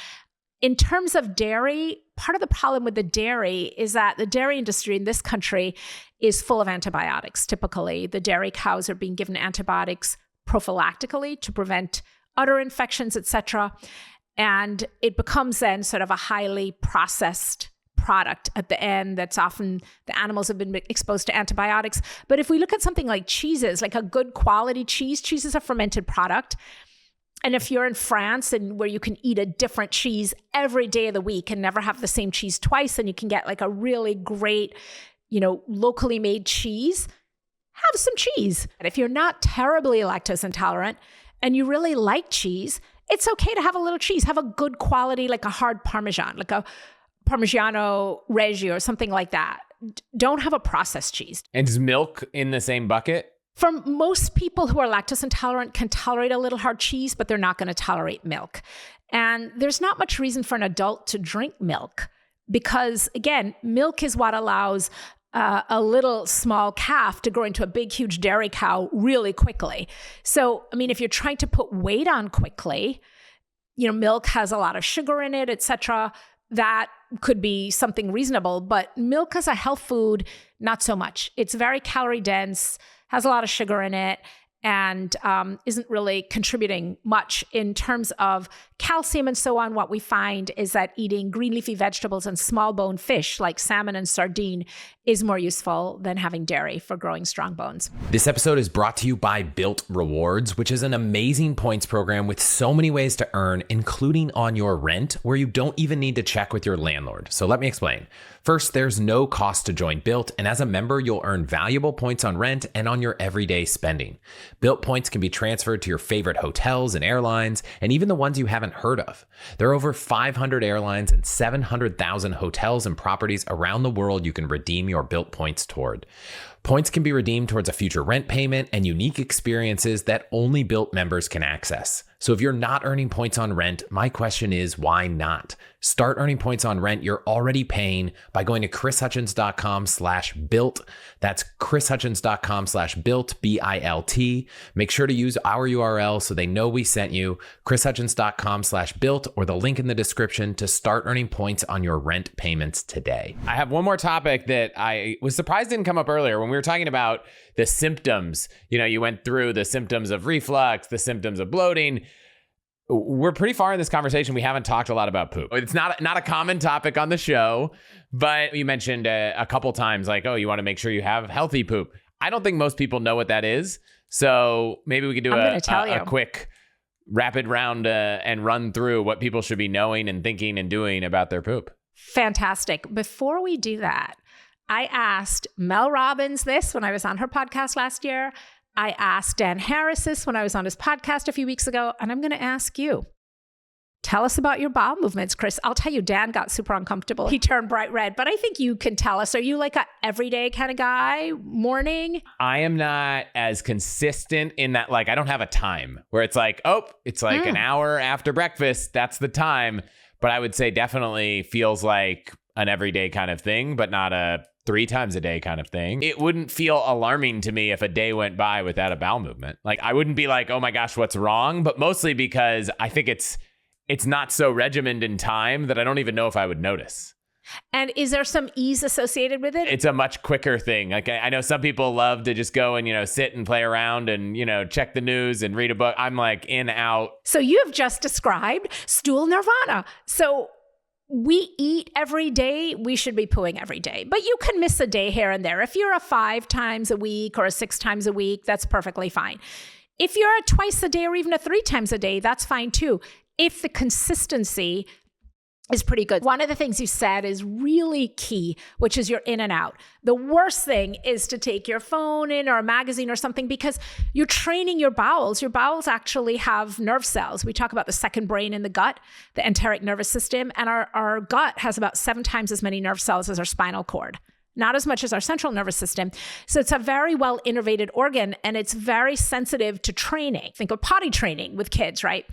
In terms of dairy, part of the problem with the dairy is that the dairy industry in this country is full of antibiotics. Typically, the dairy cows are being given antibiotics prophylactically to prevent udder infections, etc. And it becomes then sort of a highly processed product at the end that's often, the animals have been exposed to antibiotics. But if we look at something like cheeses, like a good quality cheese is a fermented product. And if you're in France and where you can eat a different cheese every day of the week and never have the same cheese twice, then you can get like a really great locally made cheese, have some cheese. And if you're not terribly lactose intolerant and you really like cheese, it's okay to have a little cheese. Have a good quality, like a hard Parmesan, like a Parmigiano Reggiano or something like that. Don't have a processed cheese. And is milk in the same bucket? For most people who are lactose intolerant can tolerate a little hard cheese, but they're not going to tolerate milk. And there's not much reason for an adult to drink milk because, again, milk is what allows a little small calf to grow into a big, huge dairy cow really quickly. So, if you're trying to put weight on quickly, milk has a lot of sugar in it, etc. That could be something reasonable, but milk as a health food, not so much. It's very calorie dense, has a lot of sugar in it, and isn't really contributing much in terms of calcium and so on. What we find is that eating green leafy vegetables and small bone fish like salmon and sardine is more useful than having dairy for growing strong bones. This episode is brought to you by Built Rewards, which is an amazing points program with so many ways to earn, including on your rent, where you don't even need to check with your landlord. So let me explain. First, there's no cost to join Built, and as a member, you'll earn valuable points on rent and on your everyday spending. Built points can be transferred to your favorite hotels and airlines, and even the ones you haven't heard of. There are over 500 airlines and 700,000 hotels and properties around the world you can redeem your Built points toward. Points can be redeemed towards a future rent payment and unique experiences that only Built members can access. So if you're not earning points on rent, my question is, why not? Start earning points on rent you're already paying by going to chrishutchins.com/built. That's chrishutchins.com/built, B-I-L-T. Make sure to use our URL so they know we sent you, chrishutchins.com/built, or the link in the description to start earning points on your rent payments today. I have one more topic that I was surprised didn't come up earlier when we were talking about the symptoms. You went through the symptoms of reflux, the symptoms of bloating. We're pretty far in this conversation. We haven't talked a lot about poop. It's not a common topic on the show, but you mentioned a couple times like, oh, you want to make sure you have healthy poop. I don't think most people know what that is. So maybe we could do a quick rapid round and run through what people should be knowing and thinking and doing about their poop. Fantastic. Before we do that, I asked Mel Robbins this when I was on her podcast last year. I asked Dan Harris this when I was on his podcast a few weeks ago, and I'm going to ask you. Tell us about your bowel movements, Chris. I'll tell you, Dan got super uncomfortable. He turned bright red, but I think you can tell us. Are you like a everyday kind of guy, morning? I am not as consistent in that, I don't have a time where it's like, an hour after breakfast, that's the time. But I would say definitely feels like an everyday kind of thing, but not a 3 times a day kind of thing. It wouldn't feel alarming to me if a day went by without a bowel movement. I wouldn't be like, oh my gosh, what's wrong? But mostly because I think it's not so regimented in time that I don't even know if I would notice. And is there some ease associated with it? It's a much quicker thing. I know some people love to just go and, sit and play around and, check the news and read a book. I'm in, out. So you have just described stool nirvana. So we eat every day, we should be pooing every day. But you can miss a day here and there. If you're a 5 times a week or a 6 times a week, that's perfectly fine. If you're a twice a day or even a 3 times a day, that's fine too. If the consistency is pretty good. One of the things you said is really key, which is your in and out. The worst thing is to take your phone in or a magazine or something because you're training your bowels. Your bowels actually have nerve cells. We talk about the second brain in the gut, the enteric nervous system, and our gut has about 7 times as many nerve cells as our spinal cord. Not as much as our central nervous system. So it's a very well innervated organ and it's very sensitive to training. Think of potty training with kids, right?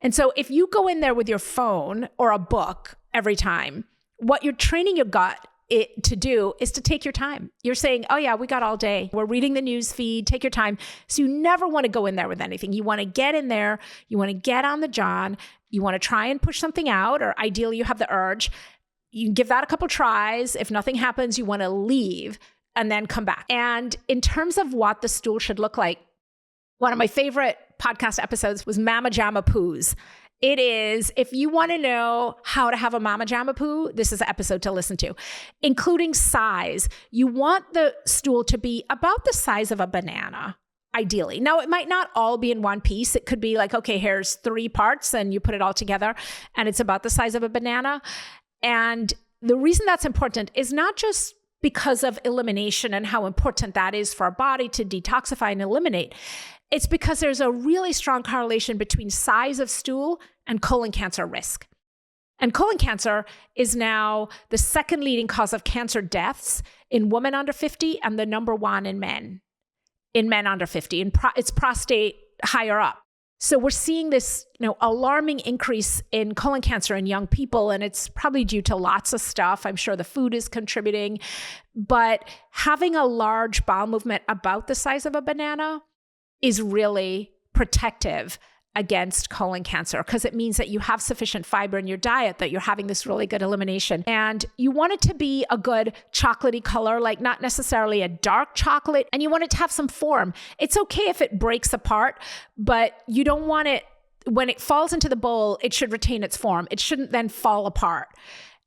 And so if you go in there with your phone or a book every time, what you're training your gut to do is to take your time. You're saying, oh yeah, we got all day. We're reading the news feed, take your time. So you never want to go in there with anything. You want to get in there. You want to get on the john. You want to try and push something out, or ideally you have the urge. You give that a couple tries. If nothing happens, you want to leave and then come back. And in terms of what the stool should look like, one of my favorite podcast episodes was Mama Jamma Poos. It is, if you want to know how to have a Mama Jamma poo, this is an episode to listen to, including size. You want the stool to be about the size of a banana, ideally. Now, it might not all be in one piece. It could be like, okay, here's 3 parts and you put it all together and it's about the size of a banana. And the reason that's important is not just because of elimination and how important that is for our body to detoxify and eliminate. It's because there's a really strong correlation between size of stool and colon cancer risk. And colon cancer is now the second leading cause of cancer deaths in women under 50 and the number one in men under 50. And it's prostate higher up. So we're seeing this, alarming increase in colon cancer in young people, and it's probably due to lots of stuff. I'm sure the food is contributing, but having a large bowel movement about the size of a banana is really protective against colon cancer, because it means that you have sufficient fiber in your diet, that you're having this really good elimination. And you want it to be a good chocolatey color, like not necessarily a dark chocolate, and you want it to have some form. It's okay if it breaks apart, but you don't want it, when it falls into the bowl, it should retain its form. It shouldn't then fall apart.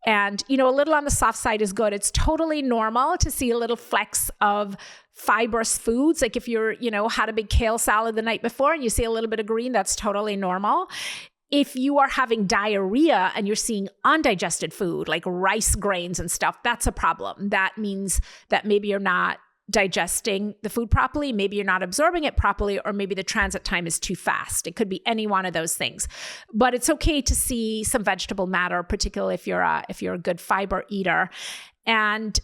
And, a little on the soft side is good. It's totally normal to see a little flecks of fibrous foods. Like if you're, had a big kale salad the night before and you see a little bit of green, that's totally normal. If you are having diarrhea and you're seeing undigested food like rice grains and stuff, that's a problem. That means that maybe you're not digesting the food properly, maybe you're not absorbing it properly, or maybe the transit time is too fast. It could be any one of those things. But it's okay to see some vegetable matter, particularly if you're a good fiber eater. And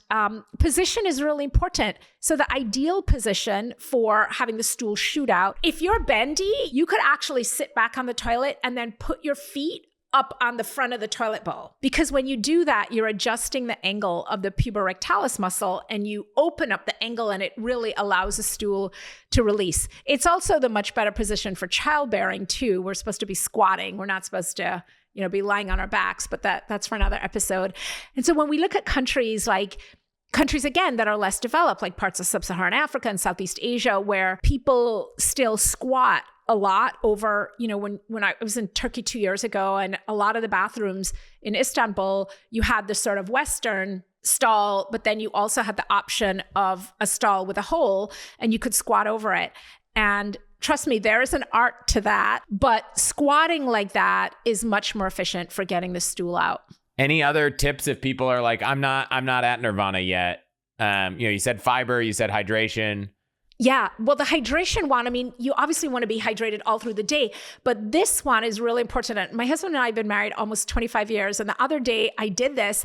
position is really important. So the ideal position for having the stool shoot out, if you're bendy, you could actually sit back on the toilet and then put your feet up on the front of the toilet bowl. Because when you do that, you're adjusting the angle of the puborectalis muscle and you open up the angle, and it really allows the stool to release. It's also the much better position for childbearing too. We're supposed to be squatting. We're not supposed to, be lying on our backs, but that's for another episode. And so when we look at countries again that are less developed, like parts of sub-Saharan Africa and Southeast Asia, where people still squat a lot over, when I was in Turkey 2 years ago, and a lot of the bathrooms in Istanbul, you had this sort of Western stall, but then you also had the option of a stall with a hole and you could squat over it. And trust me, there is an art to that, but squatting like that is much more efficient for getting the stool out. Any other tips if people are like, I'm not at Nirvana yet? You said fiber, you said hydration. Yeah. Well, the hydration one, you obviously want to be hydrated all through the day, but this one is really important. My husband and I have been married almost 25 years. And the other day I did this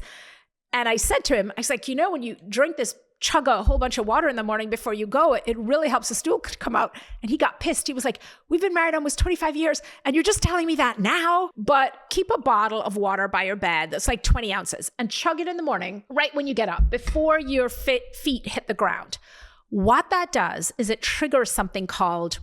and I said to him, I was like, when you drink this, chug a whole bunch of water in the morning before you go, it really helps the stool come out. And he got pissed. He was like, we've been married almost 25 years and you're just telling me that now? But keep a bottle of water by your bed that's like 20 ounces and chug it in the morning, right when you get up, before your feet hit the ground. What that does is it triggers something called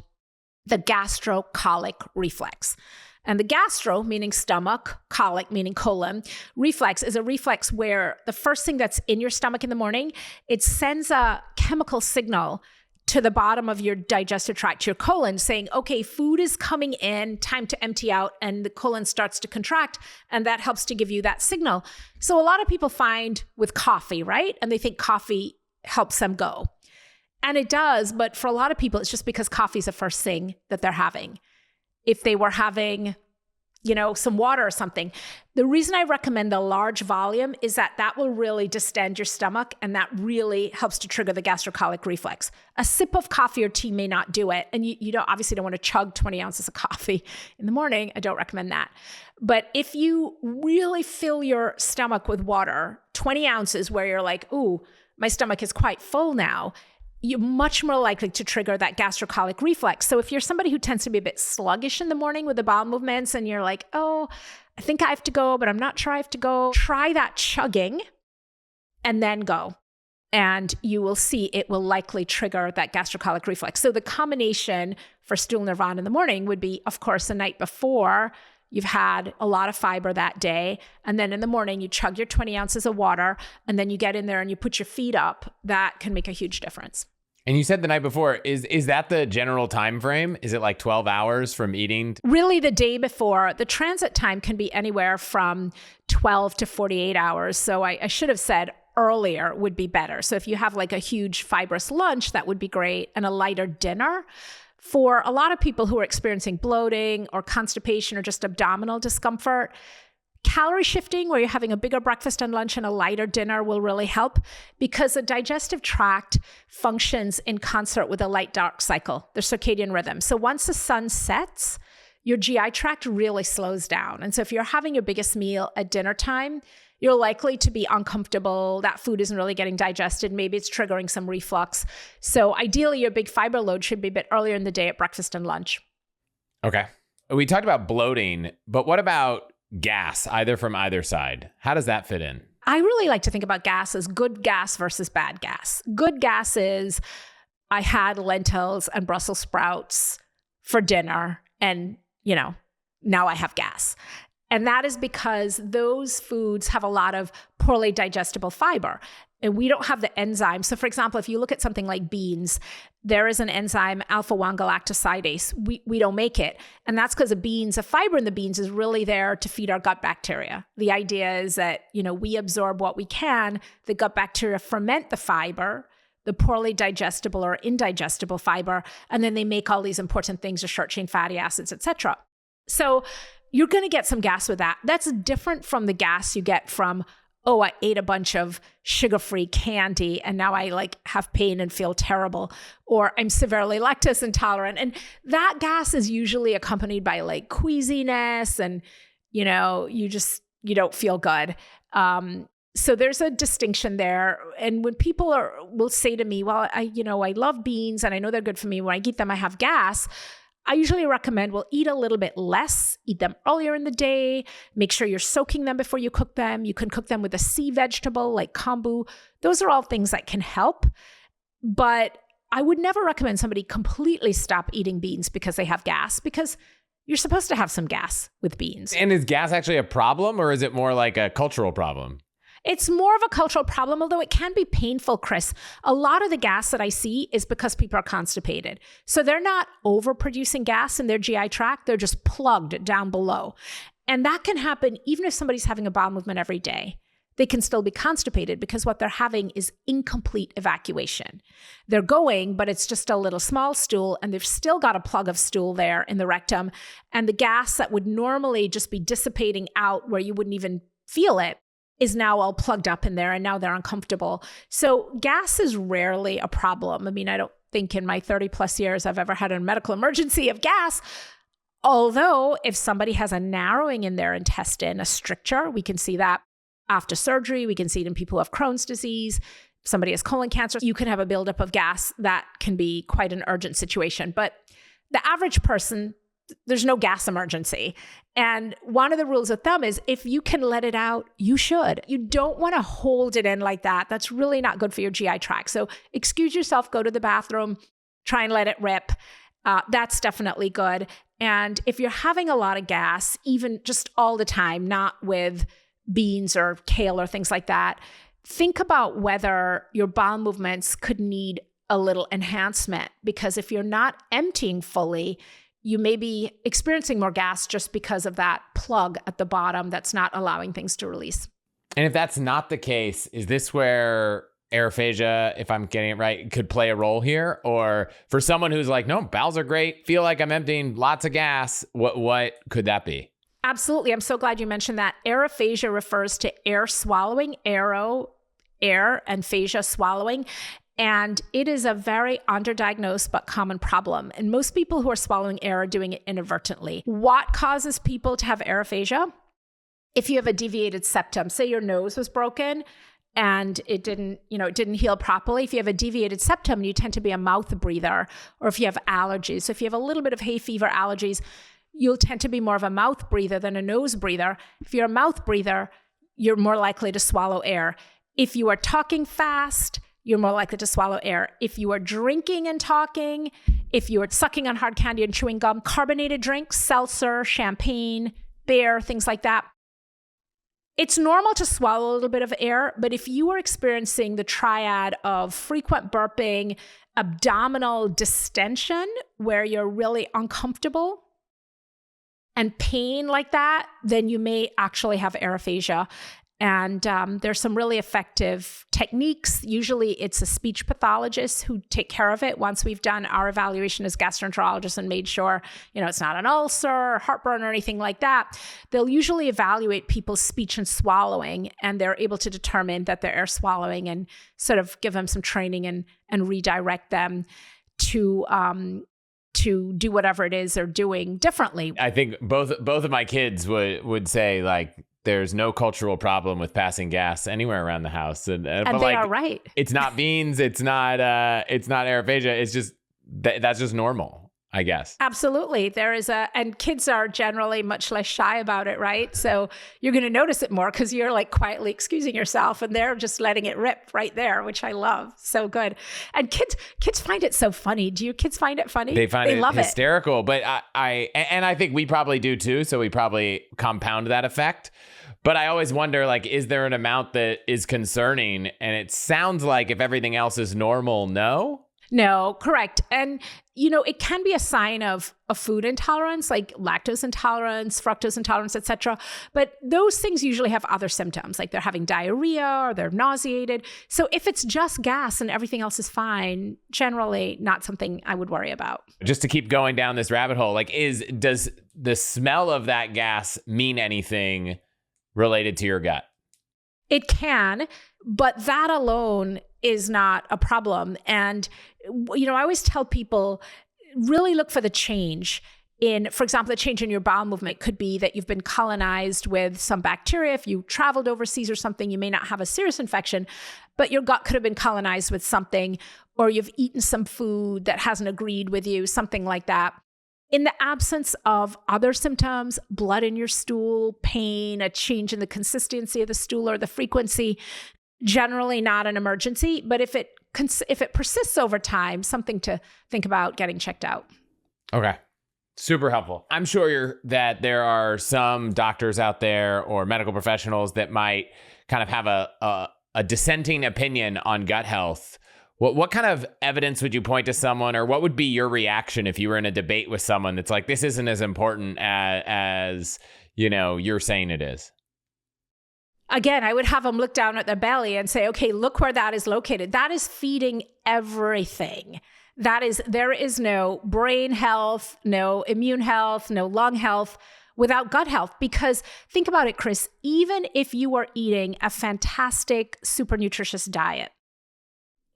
the gastrocolic reflex. And the gastro, meaning stomach, colic, meaning colon, reflex is a reflex where the first thing that's in your stomach in the morning, it sends a chemical signal to the bottom of your digestive tract, to your colon, saying, okay, food is coming in, time to empty out, and the colon starts to contract, and that helps to give you that signal. So a lot of people find with coffee, right? And they think coffee helps them go. And it does, but for a lot of people, it's just because coffee is the first thing that they're having. If they were having, some water or something. The reason I recommend the large volume is that will really distend your stomach, and that really helps to trigger the gastrocolic reflex. A sip of coffee or tea may not do it. And you obviously don't want to chug 20 ounces of coffee in the morning. I don't recommend that. But if you really fill your stomach with water, 20 ounces where you're like, ooh, my stomach is quite full now, you're much more likely to trigger that gastrocolic reflex. So if you're somebody who tends to be a bit sluggish in the morning with the bowel movements and you're like, oh, I think I have to go, but I'm not sure I have to go, try that chugging and then go. And you will see it will likely trigger that gastrocolic reflex. So the combination for stool nirvana in the morning would be, of course, the night before you've had a lot of fiber that day. And then in the morning, you chug your 20 ounces of water and then you get in there and you put your feet up. That can make a huge difference. And you said the night before, is that the general time frame? Is it like 12 hours from eating? Really the day before. The transit time can be anywhere from 12 to 48 hours. So I should have said earlier would be better. So if you have like a huge fibrous lunch, that would be great, and a lighter dinner. For a lot of people who are experiencing bloating or constipation or just abdominal discomfort, Calorie shifting, where you're having a bigger breakfast and lunch and a lighter dinner, will really help because the digestive tract functions in concert with a light-dark cycle, the circadian rhythm. So once the sun sets, your GI tract really slows down. And so if you're having your biggest meal at dinner time, you're likely to be uncomfortable. That food isn't really getting digested. Maybe it's triggering some reflux. So ideally, your big fiber load should be a bit earlier in the day at breakfast and lunch. Okay. We talked about bloating, but what about gas, either from either side? How does that fit in? I really like to think about gas as good gas versus bad gas. Good gas is I had lentils and Brussels sprouts for dinner and, now I have gas. And that is because those foods have a lot of poorly digestible fiber. And we don't have the enzyme. So for example, if you look at something like beans, there is an enzyme, alpha-1 galactosidase. We don't make it. And that's because the fiber in the beans is really there to feed our gut bacteria. The idea is that, we absorb what we can. The gut bacteria ferment the fiber, the poorly digestible or indigestible fiber, and then they make all these important things, the short-chain fatty acids, etc. So you're going to get some gas with that. That's different from the gas you get from, I ate a bunch of sugar-free candy and now I have pain and feel terrible, or I'm severely lactose intolerant. And that gas is usually accompanied by queasiness and, you don't feel good. So there's a distinction there. And when people will say to me, well, I love beans and I know they're good for me. When I eat them, I have gas. I usually recommend, eat a little bit less, eat them earlier in the day, make sure you're soaking them before you cook them. You can cook them with a sea vegetable like kombu. Those are all things that can help. But I would never recommend somebody completely stop eating beans because they have gas, because you're supposed to have some gas with beans. And is gas actually a problem, or is it more like a cultural problem? It's more of a cultural problem, although it can be painful, Chris. A lot of the gas that I see is because people are constipated. So they're not overproducing gas in their GI tract. They're just plugged down below. And that can happen even if somebody's having a bowel movement every day. They can still be constipated because what they're having is incomplete evacuation. They're going, but it's just a little small stool, and they've still got a plug of stool there in the rectum. And the gas that would normally just be dissipating out where you wouldn't even feel it is now all plugged up in there, and now they're uncomfortable. So gas is rarely a problem. I mean, I don't think in my 30 plus years I've ever had a medical emergency of gas. Although if somebody has a narrowing in their intestine, a stricture, we can see that after surgery. We can see it in people who have Crohn's disease. If somebody has colon cancer, you can have a buildup of gas. That can be quite an urgent situation. But the average person, there's no gas emergency. And one of the rules of thumb is if you can let it out, you should. You don't want to hold it in like that. That's really not good for your GI tract. So excuse yourself, go to the bathroom, try and let it rip. That's definitely good. And if you're having a lot of gas, even just all the time, not with beans or kale or things like that, think about whether your bowel movements could need a little enhancement. Because if you're not emptying fully, you may be experiencing more gas just because of that plug at the bottom that's not allowing things to release. And if that's not the case, is this where Aerophagia, if I'm getting it right, could play a role here? Or for someone who's like, no, bowels are great, feel like I'm emptying lots of gas, what could that be? Absolutely. I'm so glad you mentioned that. Aerophagia refers to air swallowing, air, and phagia, swallowing. And it is a very underdiagnosed but common problem. And most people who are swallowing air are doing it inadvertently. What causes people to have aerophagia? If you have a deviated septum, say your nose was broken and it didn't heal properly. If you have a deviated septum, you tend to be a mouth breather, or if you have allergies. So if you have a little bit of hay fever allergies, you'll tend to be more of a mouth breather than a nose breather. If you're a mouth breather, you're more likely to swallow air. If you are talking fast, you're more likely to swallow air. If you are drinking and talking, if you are sucking on hard candy and chewing gum, carbonated drinks, seltzer, champagne, beer, things like that, it's normal to swallow a little bit of air. But if you are experiencing the triad of frequent burping, abdominal distension, where you're really uncomfortable, and pain like that, then you may actually have aerophagia. And there's some really effective techniques. Usually it's a speech pathologist who take care of it once we've done our evaluation as gastroenterologists and made sure, it's not an ulcer, heartburn, or anything like that. They'll usually evaluate people's speech and swallowing, and they're able to determine that they're air swallowing and sort of give them some training and redirect them to do whatever it is they're doing differently. I think both of my kids would say, like, there's no cultural problem with passing gas anywhere around the house, and but they are right. It's not beans, it's not Aerophagia. It's just that's just normal, I guess. Absolutely. And kids are generally much less shy about it, right? So you're going to notice it more because you're like quietly excusing yourself and they're just letting it rip right there, which I love. So good. And kids find it so funny. Do your kids find it funny? They find it love hysterical, but I think we probably do too. So we probably compound that effect. But I always wonder, like, is there an amount that is concerning? And it sounds like if everything else is normal, No, correct. And, it can be a sign of a food intolerance, like lactose intolerance, fructose intolerance, etc. But those things usually have other symptoms, like they're having diarrhea or they're nauseated. So if it's just gas and everything else is fine, generally not something I would worry about. Just to keep going down this rabbit hole, like, does the smell of that gas mean anything related to your gut? It can, but that alone is not a problem. And, I always tell people, really look for the change in, for example, the change in your bowel movement could be that you've been colonized with some bacteria. If you traveled overseas or something, you may not have a serious infection, but your gut could have been colonized with something, or you've eaten some food that hasn't agreed with you, something like that. In the absence of other symptoms, blood in your stool, pain, a change in the consistency of the stool or the frequency, generally not an emergency. But if it persists over time, something to think about getting checked out. Okay. Super helpful. I'm sure that there are some doctors out there or medical professionals that might kind of have a dissenting opinion on gut health. What kind of evidence would you point to someone, or what would be your reaction if you were in a debate with someone that's like, this isn't as important as you're saying it is? Again, I would have them look down at their belly and say, okay, look where that is located. That is feeding everything. There is no brain health, no immune health, no lung health without gut health. Because think about it, Chris, even if you are eating a fantastic, super nutritious diet,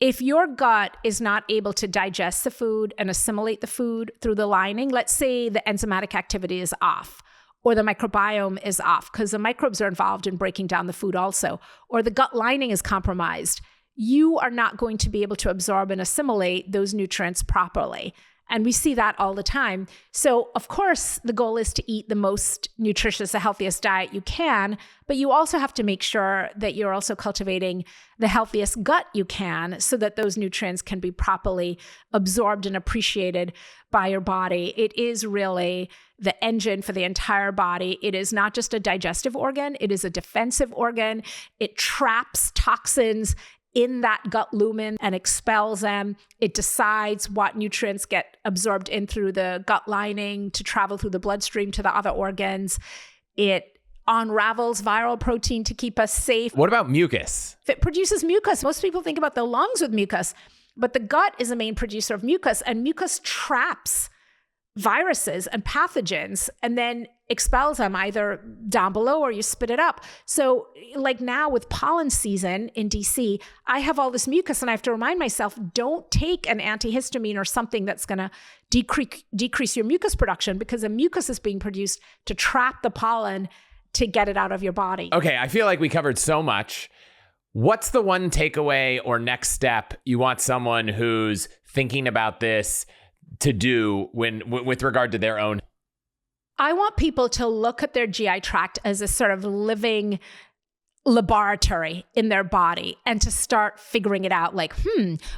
if your gut is not able to digest the food and assimilate the food through the lining, let's say the enzymatic activity is off, or the microbiome is off, because the microbes are involved in breaking down the food also, or the gut lining is compromised, you are not going to be able to absorb and assimilate those nutrients properly. And we see that all the time. So, of course, the goal is to eat the most nutritious, the healthiest diet you can, but you also have to make sure that you're also cultivating the healthiest gut you can so that those nutrients can be properly absorbed and appreciated by your body. It is really the engine for the entire body. It is not just a digestive organ. It is a defensive organ. It traps toxins in that gut lumen and expels them. It decides what nutrients get absorbed in through the gut lining to travel through the bloodstream to the other organs. It unravels viral protein to keep us safe. What about mucus? It produces mucus. Most people think about the lungs with mucus, but the gut is the main producer of mucus, and mucus traps viruses and pathogens and then expels them either down below or you spit it up. So like now with pollen season in DC, I have all this mucus and I have to remind myself, don't take an antihistamine or something that's going to decrease your mucus production, because the mucus is being produced to trap the pollen to get it out of your body. Okay, I feel like we covered so much. What's the one takeaway or next step you want someone who's thinking about this to do with regard to their own? I want people to look at their GI tract as a sort of living laboratory in their body and to start figuring it out. Like,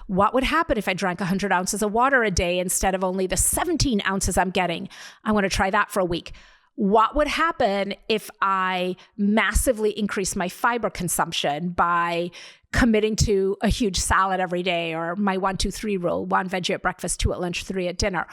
what would happen if I drank 100 ounces of water a day instead of only the 17 ounces I'm getting? I want to try that for a week. What would happen if I massively increase my fiber consumption by committing to a huge salad every day, or my 1-2-3 rule, 1 veggie at breakfast, 2 at lunch, 3 at dinner?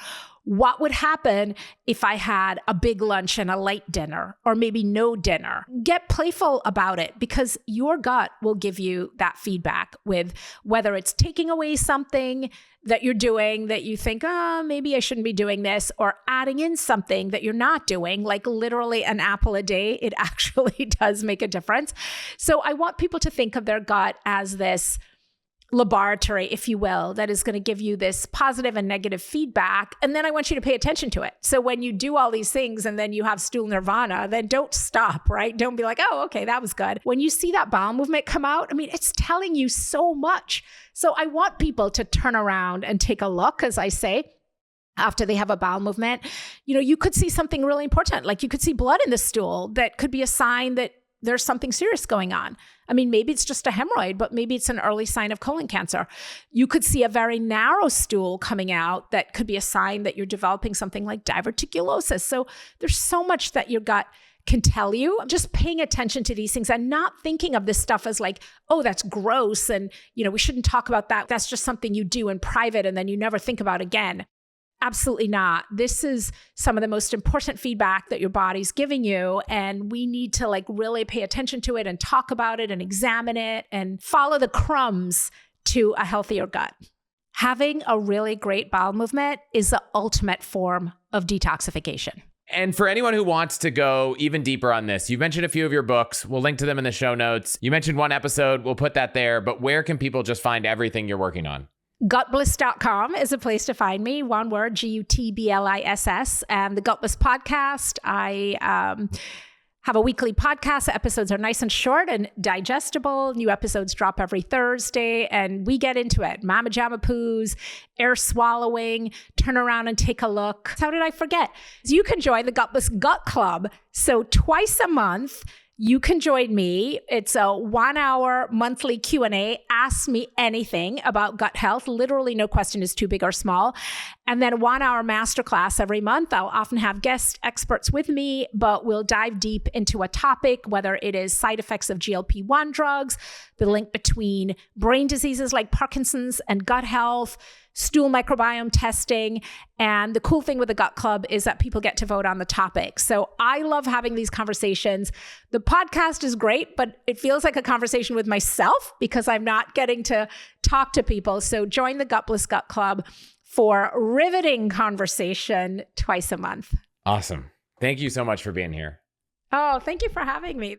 What would happen if I had a big lunch and a light dinner, or maybe no dinner? Get playful about it, because your gut will give you that feedback with whether it's taking away something that you're doing that you think, maybe I shouldn't be doing this, or adding in something that you're not doing, like literally an apple a day. It actually does make a difference. So I want people to think of their gut as this laboratory, if you will, that is going to give you this positive and negative feedback. And then I want you to pay attention to it. So when you do all these things and then you have stool nirvana, then don't stop, right? Don't be like, oh, okay, that was good. When you see that bowel movement come out, I mean, it's telling you so much. So I want people to turn around and take a look, as I say, after they have a bowel movement. You could see something really important. Like you could see blood in the stool that could be a sign that there's something serious going on. I mean, maybe it's just a hemorrhoid, but maybe it's an early sign of colon cancer. You could see a very narrow stool coming out that could be a sign that you're developing something like diverticulosis. So there's so much that your gut can tell you. Just paying attention to these things and not thinking of this stuff as like, oh, that's gross, and we shouldn't talk about that. That's just something you do in private and then you never think about again. Absolutely not. This is some of the most important feedback that your body's giving you. And we need to really pay attention to it and talk about it and examine it and follow the crumbs to a healthier gut. Having a really great bowel movement is the ultimate form of detoxification. And for anyone who wants to go even deeper on this, you mentioned a few of your books. We'll link to them in the show notes. You mentioned one episode. We'll put that there. But where can people just find everything you're working on? Gutbliss.com is a place to find me. One word, Gutbliss. And the Gutbliss Podcast. I have a weekly podcast. The episodes are nice and short and digestible. New episodes drop every Thursday, and we get into it. Mama Jamma poos, air swallowing, turn around and take a look. How did I forget? You can join the Gutbliss Gut Club. So twice a month, you can join me. It's a 1-hour monthly Q&A. Ask me anything about gut health. Literally no question is too big or small. And then a 1-hour masterclass every month. I'll often have guest experts with me, but we'll dive deep into a topic, whether it is side effects of GLP-1 drugs, the link between brain diseases like Parkinson's and gut health, stool microbiome testing. And the cool thing with the Gut Club is that people get to vote on the topic. So I love having these conversations. The podcast is great, but it feels like a conversation with myself because I'm not getting to talk to people. So join the Gutbliss Gut Club for riveting conversation twice a month. Awesome. Thank you so much for being here. Oh, thank you for having me.